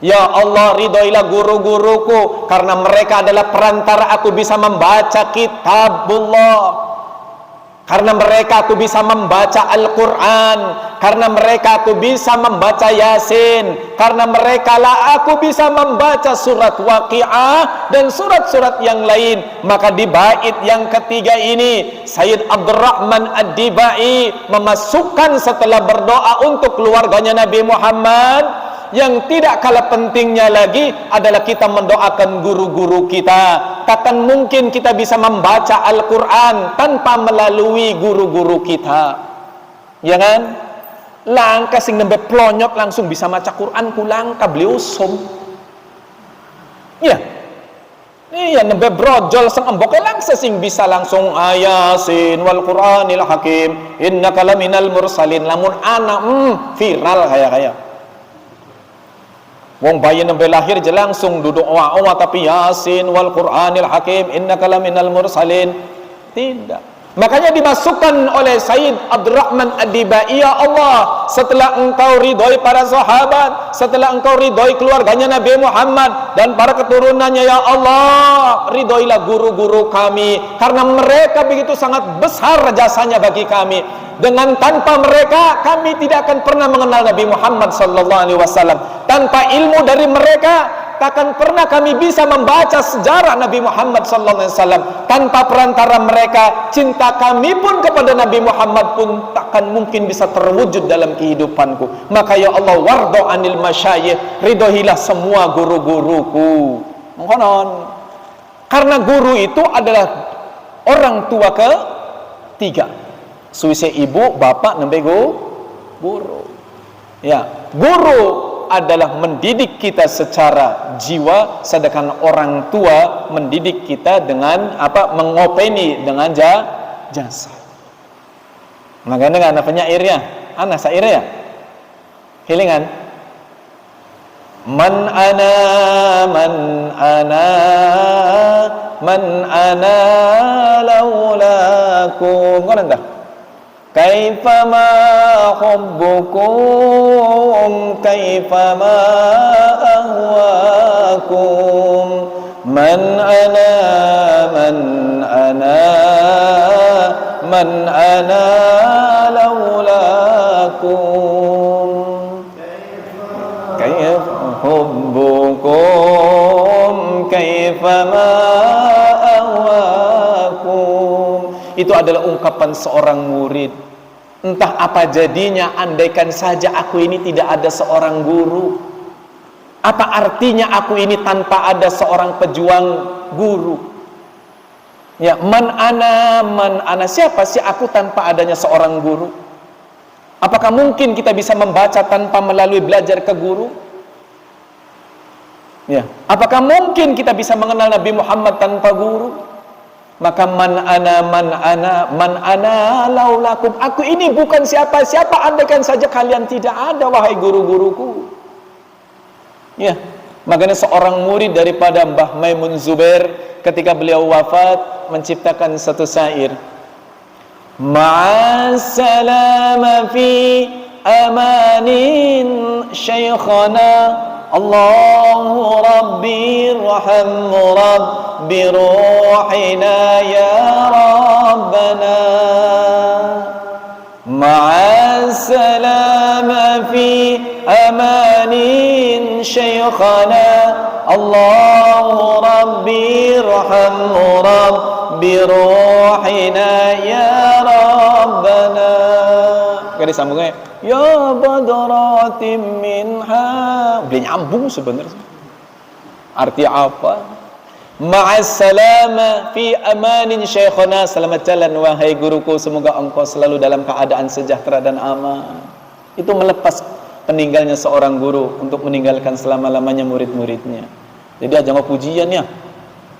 Ya Allah, ridhoilah guru-guruku, karena mereka adalah perantara aku bisa membaca kitabullah, karena mereka aku bisa membaca Al-Quran, karena mereka aku bisa membaca Yasin, karena mereka lah aku bisa membaca surat Waqiah dan surat-surat yang lain. Maka di bait yang ketiga ini Sayyid Abdurrahman Ad-Dibai memasukkan setelah berdoa untuk keluarganya Nabi Muhammad, yang tidak kalah pentingnya lagi adalah kita mendoakan guru-guru kita. Takkan mungkin kita bisa membaca Al-Quran tanpa melalui guru-guru kita, ya kan? Langkah sing nembe plonyok langsung bisa maca Quran ku langkah beliau som. Iya. Iya nembe brojol sing emboke langsung sing bisa langsung Yasin wal Qur'anil Hakim innaka laminal mursalin. Lamun anak viral kaya. Wong bayi nembe lahir je langsung duduk owa-owa tapi Yasin wal Qur'anil Hakim innaka laminal mursalin. Tidak. Makanya dimasukkan oleh Sayyid Abdurrahman Ad-Dibai, ya Allah, setelah engkau ridhoi para sahabat, setelah engkau ridhoi keluarganya Nabi Muhammad dan para keturunannya, ya Allah, ridhoilah guru-guru kami, karena mereka begitu sangat besar jasanya bagi kami. Dengan tanpa mereka kami tidak akan pernah mengenal Nabi Muhammad sallallahu alaihi wasallam. Tanpa ilmu dari mereka takkan pernah kami bisa membaca sejarah Nabi Muhammad sallallahu alaihi wasallam. Tanpa perantara mereka, cinta kami pun kepada Nabi Muhammad pun takkan mungkin bisa terwujud dalam kehidupanku. Maka ya Allah, wardo anil masyayikh, ridhoilah semua guru-guruku. Mohon. Karena guru itu adalah orang tua ketiga. Suise ibu, bapak, nembe guru. Ya, guru adalah mendidik kita secara jiwa, sedangkan orang tua mendidik kita dengan apa? Mengopeni dengan jasa. Makanya anak penyairnya, anak sair ya, hilingan. Man ana, man ana, man ana laulakum. Kau nanti? Kaifa ma hubbukum kaifama ahwakum man ana man ana man ana laulakum kaifa hubbukum kaifama ahwakum. Itu adalah ungkapan seorang murid. Entah apa jadinya andaikan saja aku ini tidak ada seorang guru. Apa artinya aku ini tanpa ada seorang pejuang guru? Ya, man ana, siapa sih aku tanpa adanya seorang guru? Apakah mungkin kita bisa membaca tanpa melalui belajar ke guru? Ya, apakah mungkin kita bisa mengenal Nabi Muhammad tanpa guru? Maka man ana laulakum. Aku ini bukan siapa-siapa andaikan saja kalian tidak ada, wahai guru-guruku. Ya, makanya seorang murid daripada Mbah Maimun Zubair ketika beliau wafat menciptakan satu syair. Ma'assalama fi amanin syekhana Allahu Rabbi irhamhu Rabbi ruhina ya Rabbana. Ma'assalama fi amanin syekhana Allahu Rabbi irhamhu Rabbi ruhina ya Rabbana. Gak disambungnya ya badratim minha. Beli nyambung sebenarnya. Arti apa? Ma'assalama fi amanin syekhana. Selamat jalan wahai guruku, semoga engkau selalu dalam keadaan sejahtera dan aman. Itu melepas peninggalnya seorang guru untuk meninggalkan selama-lamanya murid-muridnya. Jadi aja nggak pujian ya.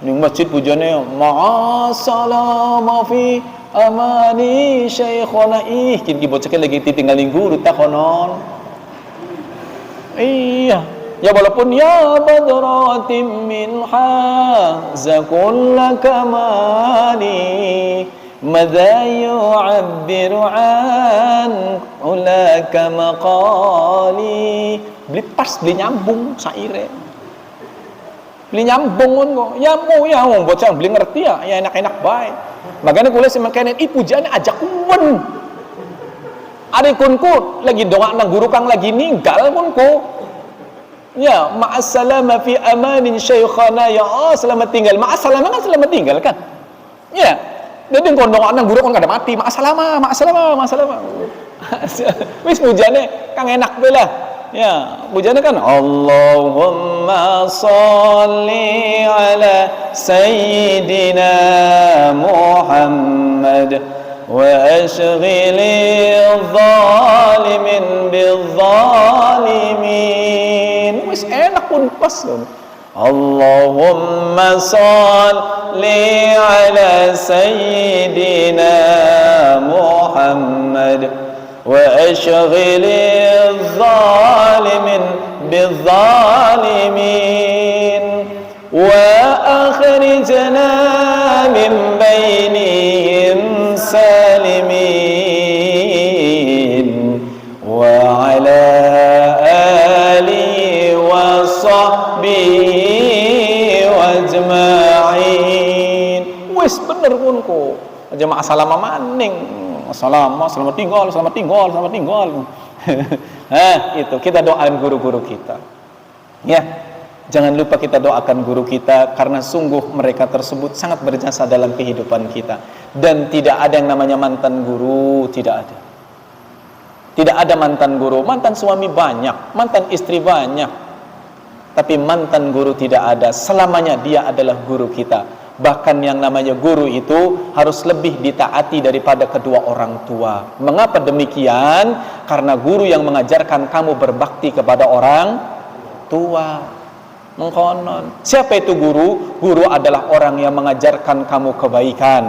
Ini masjid pujiannya ma'assalama fi amani syekhona. Kini bocahnya lagi ditinggalin guru tak konon. Iya, ya walaupun ya badratim minha zakulla kamali madza yu'abbiru an ulaka maqali. Beli pas, beli nyambung saire. Beli nyambung kok. Ya mau bocah beli ngerti ya enak-enak baik. Makanya kuliah si makanan pujiannya ajak kuwen. Ari kunku lagi doa nang guru kang lagi ninggal kunku. Ya, ma'assalama fi amanin syekhana. Ya Allah, selamat tinggal. Ma'assalama kan selamat tinggal kan? Ya. Jadi kon doa nang guru kon kada mati. Ma'assalama. Wis pujiannya kang enak bae lah. Ya, pujiannya kan Allahumma sholli ala sayyidina Muhammad wa ashghilil zalimin bil zalimin. Wis enak pun pas dong. Allahumma sholli ala sayyidina Muhammad wa ashghilil zalimin bil zalimin wa akhrijna min bainihim salimin wa ala alihi wa sahbihi wajma'in. Wis bener pun kok jemaah salama maning. Selamat tinggal. Itu kita doain guru-guru kita. Ya, jangan lupa kita doakan guru kita karena sungguh mereka tersebut sangat berjasa dalam kehidupan kita. Dan tidak ada yang namanya mantan guru, tidak ada. Tidak ada mantan guru, mantan suami banyak, mantan istri banyak. Tapi mantan guru tidak ada. Selamanya dia adalah guru kita. Bahkan yang namanya guru itu harus lebih ditaati daripada kedua orang tua. Mengapa demikian? Karena guru yang mengajarkan kamu berbakti kepada orang tua. Mengkonon. Siapa itu guru? Guru adalah orang yang mengajarkan kamu kebaikan.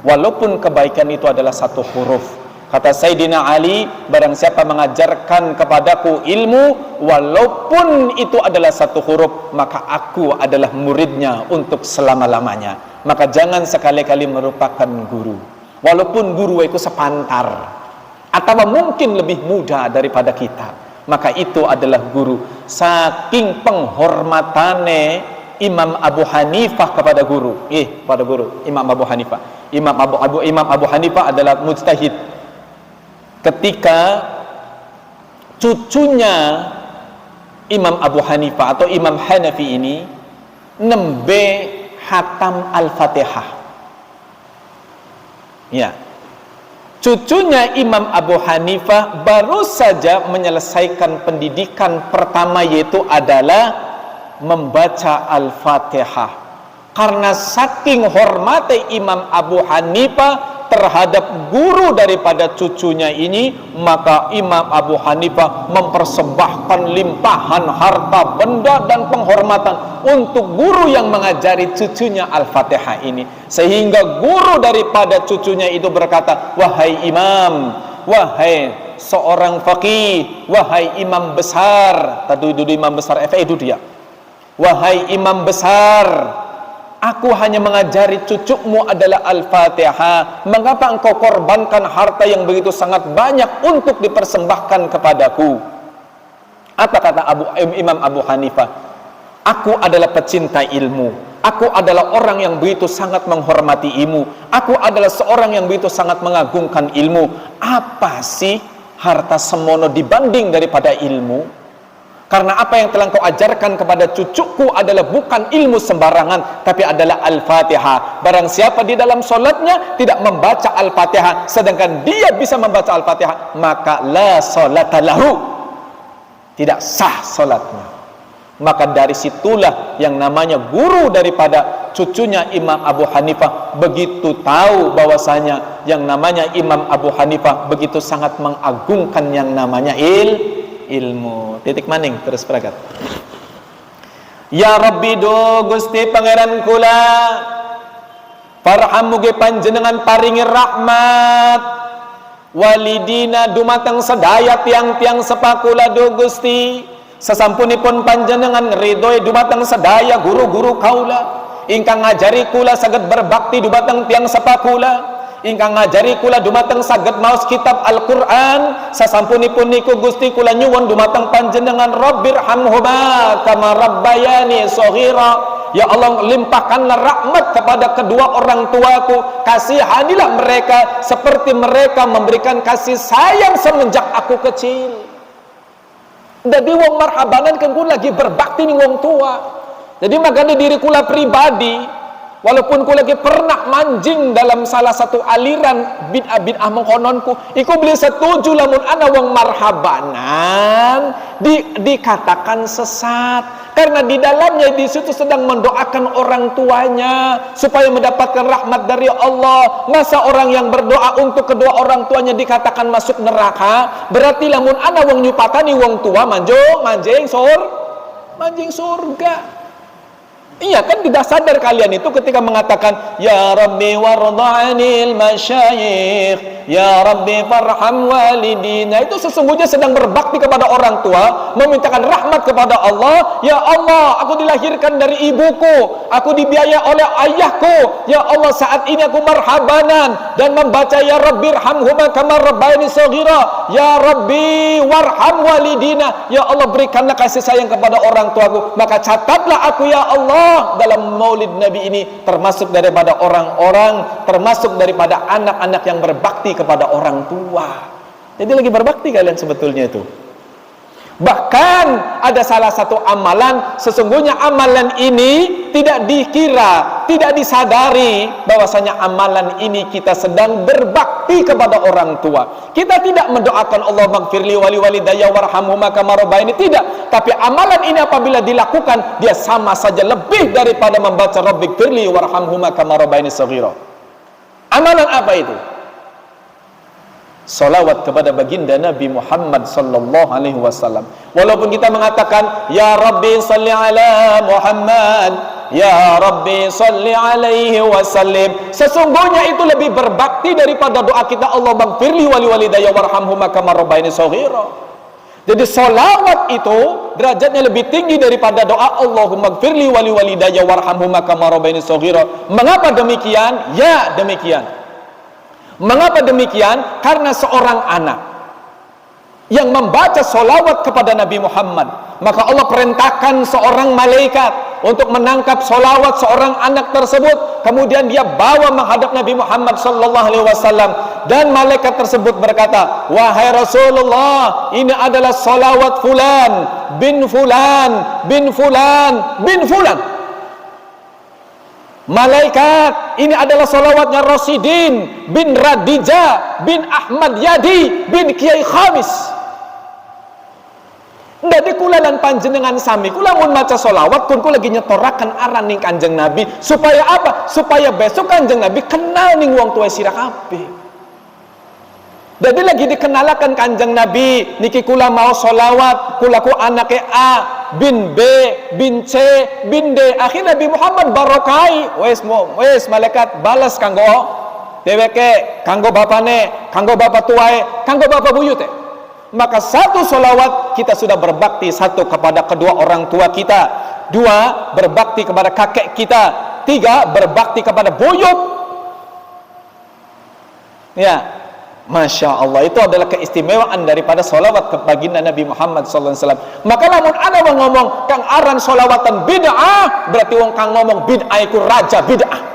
Walaupun kebaikan itu adalah satu huruf. Kata Sayyidina Ali, barang siapa mengajarkan kepadaku ilmu walaupun itu adalah satu huruf, maka aku adalah muridnya untuk selama-lamanya. Maka jangan sekali-kali merupakan guru. Walaupun guru itu sepantar. atau mungkin lebih muda daripada kita, maka itu adalah guru. Saking penghormatane Imam Abu Hanifah kepada guru, pada guru Imam Abu Hanifah. Imam Abu Hanifah adalah mujtahid. Ketika cucunya Imam Abu Hanifah atau Imam Hanafi ini nembe hatam Al-Fatihah, ya, cucunya Imam Abu Hanifah baru saja menyelesaikan pendidikan pertama, yaitu adalah membaca Al-Fatihah. Karena saking hormati Imam Abu Hanifah terhadap guru daripada cucunya ini, maka Imam Abu Hanifah mempersembahkan limpahan harta benda dan penghormatan untuk guru yang mengajari cucunya Al-Fatihah ini. Sehingga guru daripada cucunya itu berkata, wahai imam, wahai seorang faqih, wahai imam besar, tadi duduk imam besar itu dia, wahai imam besar, aku hanya mengajari cucumu adalah Al-Fatihah. Mengapa engkau korbankan harta yang begitu sangat banyak untuk dipersembahkan kepadaku? Apa kata Imam Abu Hanifah? Aku adalah pecinta ilmu. Aku adalah orang yang begitu sangat menghormati ilmu. Aku adalah seorang yang begitu sangat mengagungkan ilmu. Apa sih harta semono dibanding daripada ilmu? Karena apa yang telah kau ajarkan kepada cucuku adalah bukan ilmu sembarangan, tapi adalah Al-Fatihah. Barang siapa di dalam solatnya tidak membaca Al-Fatihah, sedangkan dia bisa membaca Al-Fatihah, maka la solata lahu, tidak sah solatnya. Maka dari situlah yang namanya guru daripada cucunya Imam Abu Hanifah begitu tahu bahwasanya yang namanya Imam Abu Hanifah begitu sangat mengagungkan yang namanya ilmu. Titik maning terus peragat. Ya Rabbi do Gusti Pangeran kula, farham mugi panjenengan paringi rahmat walidina dumateng sedaya tiang-tiang sepakula do Gusti. Sesampunipun panjenengan ridhoi dumateng sedaya guru-guru kaula ingkang ngajari kula saged berbakti dumateng tiang sepakula, ingkang ngajari kula dumateng saged maos kitab Al-Qur'an. Sasampunipun niku Gusti kula nyuwun dumateng panjenengan, Rabbirhamhuma kama rabbayani shaghira. Ya Allah, limpahkanlah rahmat kepada kedua orang tuaku, kasihanilah mereka seperti mereka memberikan kasih sayang semenjak aku kecil. Jadi wong marhabanan kan kula lagi berbakti ning wong tua. Jadi makanya diri kula pribadi, walaupun ku lagi pernah manjing dalam salah satu aliran bid'ah mengkononku, iku beli setuju lamun ana wong marhabanan dikatakan sesat, karena di dalamnya di situ sedang mendoakan orang tuanya supaya mendapatkan rahmat dari Allah. Masa orang yang berdoa untuk kedua orang tuanya dikatakan masuk neraka? Berarti lamun ana wong nyupatani wong tua manjing surga. Iya kan, tidak sadar kalian itu ketika mengatakan ya Rabbi warda'anil masyayikh, ya Rabbi farham walidina, itu sesungguhnya sedang berbakti kepada orang tua, memintakan rahmat kepada Allah. Ya Allah, aku dilahirkan dari ibuku, aku dibiayai oleh ayahku. Ya Allah, saat ini aku marhabanan dan membaca ya Rabbi irhamhuma kama rabbayani shaghira. Ya Rabbi warham walidina, ya Allah berikanlah kasih sayang kepada orang tuaku. Maka catatlah aku ya Allah dalam maulid Nabi ini termasuk daripada orang-orang, termasuk daripada anak-anak yang berbakti kepada orang tua. Jadi lagi berbakti kalian sebetulnya itu. Bahkan ada salah satu amalan, sesungguhnya amalan ini tidak dikira, tidak disadari bahwasanya amalan ini kita sedang berbakti kepada orang tua. Kita tidak mendoakan Allah maghfirli wali walidayya warhamhuma kama rabbayani, tidak. Tapi amalan ini apabila dilakukan, dia sama saja lebih daripada membaca rabbighfirli warhamhuma kama rabbayani shaghira. Amalan apa itu? Salawat kepada baginda Nabi Muhammad sallallahu alaihi wasallam. Walaupun kita mengatakan ya Rabbi salli ala Muhammad, ya Rabbi salli alaihi wasallim, sesungguhnya itu lebih berbakti daripada doa kita Allah maghfirli wali walidayya warhamhuma kama rabbayani shaghira. Jadi salawat itu derajatnya lebih tinggi daripada doa Allahumma gfirli wali walidayya warhamhuma kama rabbayani shaghira. Mengapa demikian? Ya demikian. Mengapa demikian? Karena seorang anak yang membaca solawat kepada Nabi Muhammad, maka Allah perintahkan seorang malaikat untuk menangkap solawat seorang anak tersebut, kemudian dia bawa menghadap Nabi Muhammad sallallahu alaihi wasallam, dan malaikat tersebut berkata, wahai Rasulullah, ini adalah solawat fulan bin fulan bin fulan bin fulan. Malaikat, ini adalah solawatnya Rasidin bin Radija bin Ahmad Yadi bin Kiai Khamis. Jadi kula lan panjenengan sami kula mun maca solawat kun kula lagi nyetorakan aran ning Kanjeng Nabi, supaya apa? Supaya besok Kanjeng Nabi kenal ning wong tuwa sira kabeh. Jadi lagi dikenalakan Kanjeng Nabi, niki kula mau solawat, kula ku anake A bin B bin C bin D. Akhir Nabi Muhammad barokai, wes malaikat balas kanggo dheweke, kanggo bapane, kanggo bapak tuae, kanggo bapak buyute. Maka satu solawat kita sudah berbakti, satu kepada kedua orang tua kita, dua berbakti kepada kakek kita, tiga berbakti kepada buyut. Ya, Masya Allah, itu adalah keistimewaan daripada solawat ke baginda Nabi Muhammad SAW. Maka namun ada yang ngomong kang aran solawatan bid'ah, berarti wong kang ngomong bid'ah itu raja bid'ah.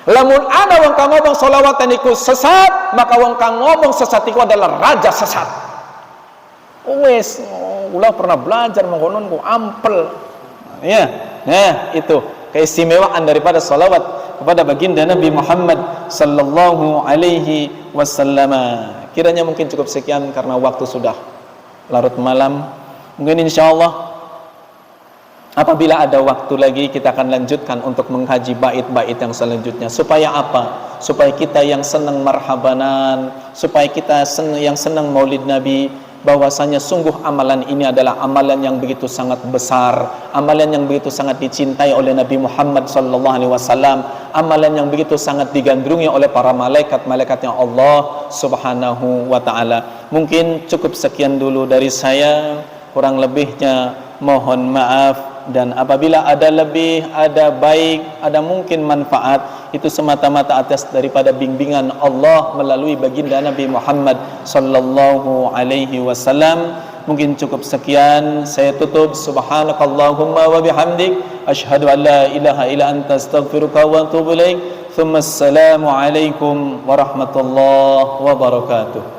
Lamun ada wong kang ngomong solawatan iku sesat, maka wong kang ngomong sesat iku adalah raja sesat. Wes, ulah pernah belajar mengkonon ku ampel. Ya, nah itu keistimewaan daripada solawat kepada baginda Nabi Muhammad sallallahu alaihi wasallam. Kiranya mungkin cukup sekian karena waktu sudah larut malam. Mungkin insyaallah apabila ada waktu lagi kita akan lanjutkan untuk mengkaji bait-bait yang selanjutnya. Supaya apa? Supaya kita yang senang marhabanan, supaya kita yang senang maulid Nabi, bahwasanya sungguh amalan ini adalah amalan yang begitu sangat besar, amalan yang begitu sangat dicintai oleh Nabi Muhammad SAW, amalan yang begitu sangat digandrungi oleh para malaikat-malaikatnya Allah Subhanahu wa ta'ala. Mungkin cukup sekian dulu dari saya, kurang lebihnya mohon maaf. Dan apabila ada lebih, ada baik, ada mungkin manfaat, itu semata-mata atas daripada bimbingan Allah melalui baginda Nabi Muhammad sallallahu alaihi wasallam. Mungkin cukup sekian, saya tutup. Subhanakallahumma wa bihamdik, asyhadu an la ilaha illa anta, astaghfiruka wa atubu ilaik. Tsumma assalamu alaikum warahmatullahi wabarakatuh.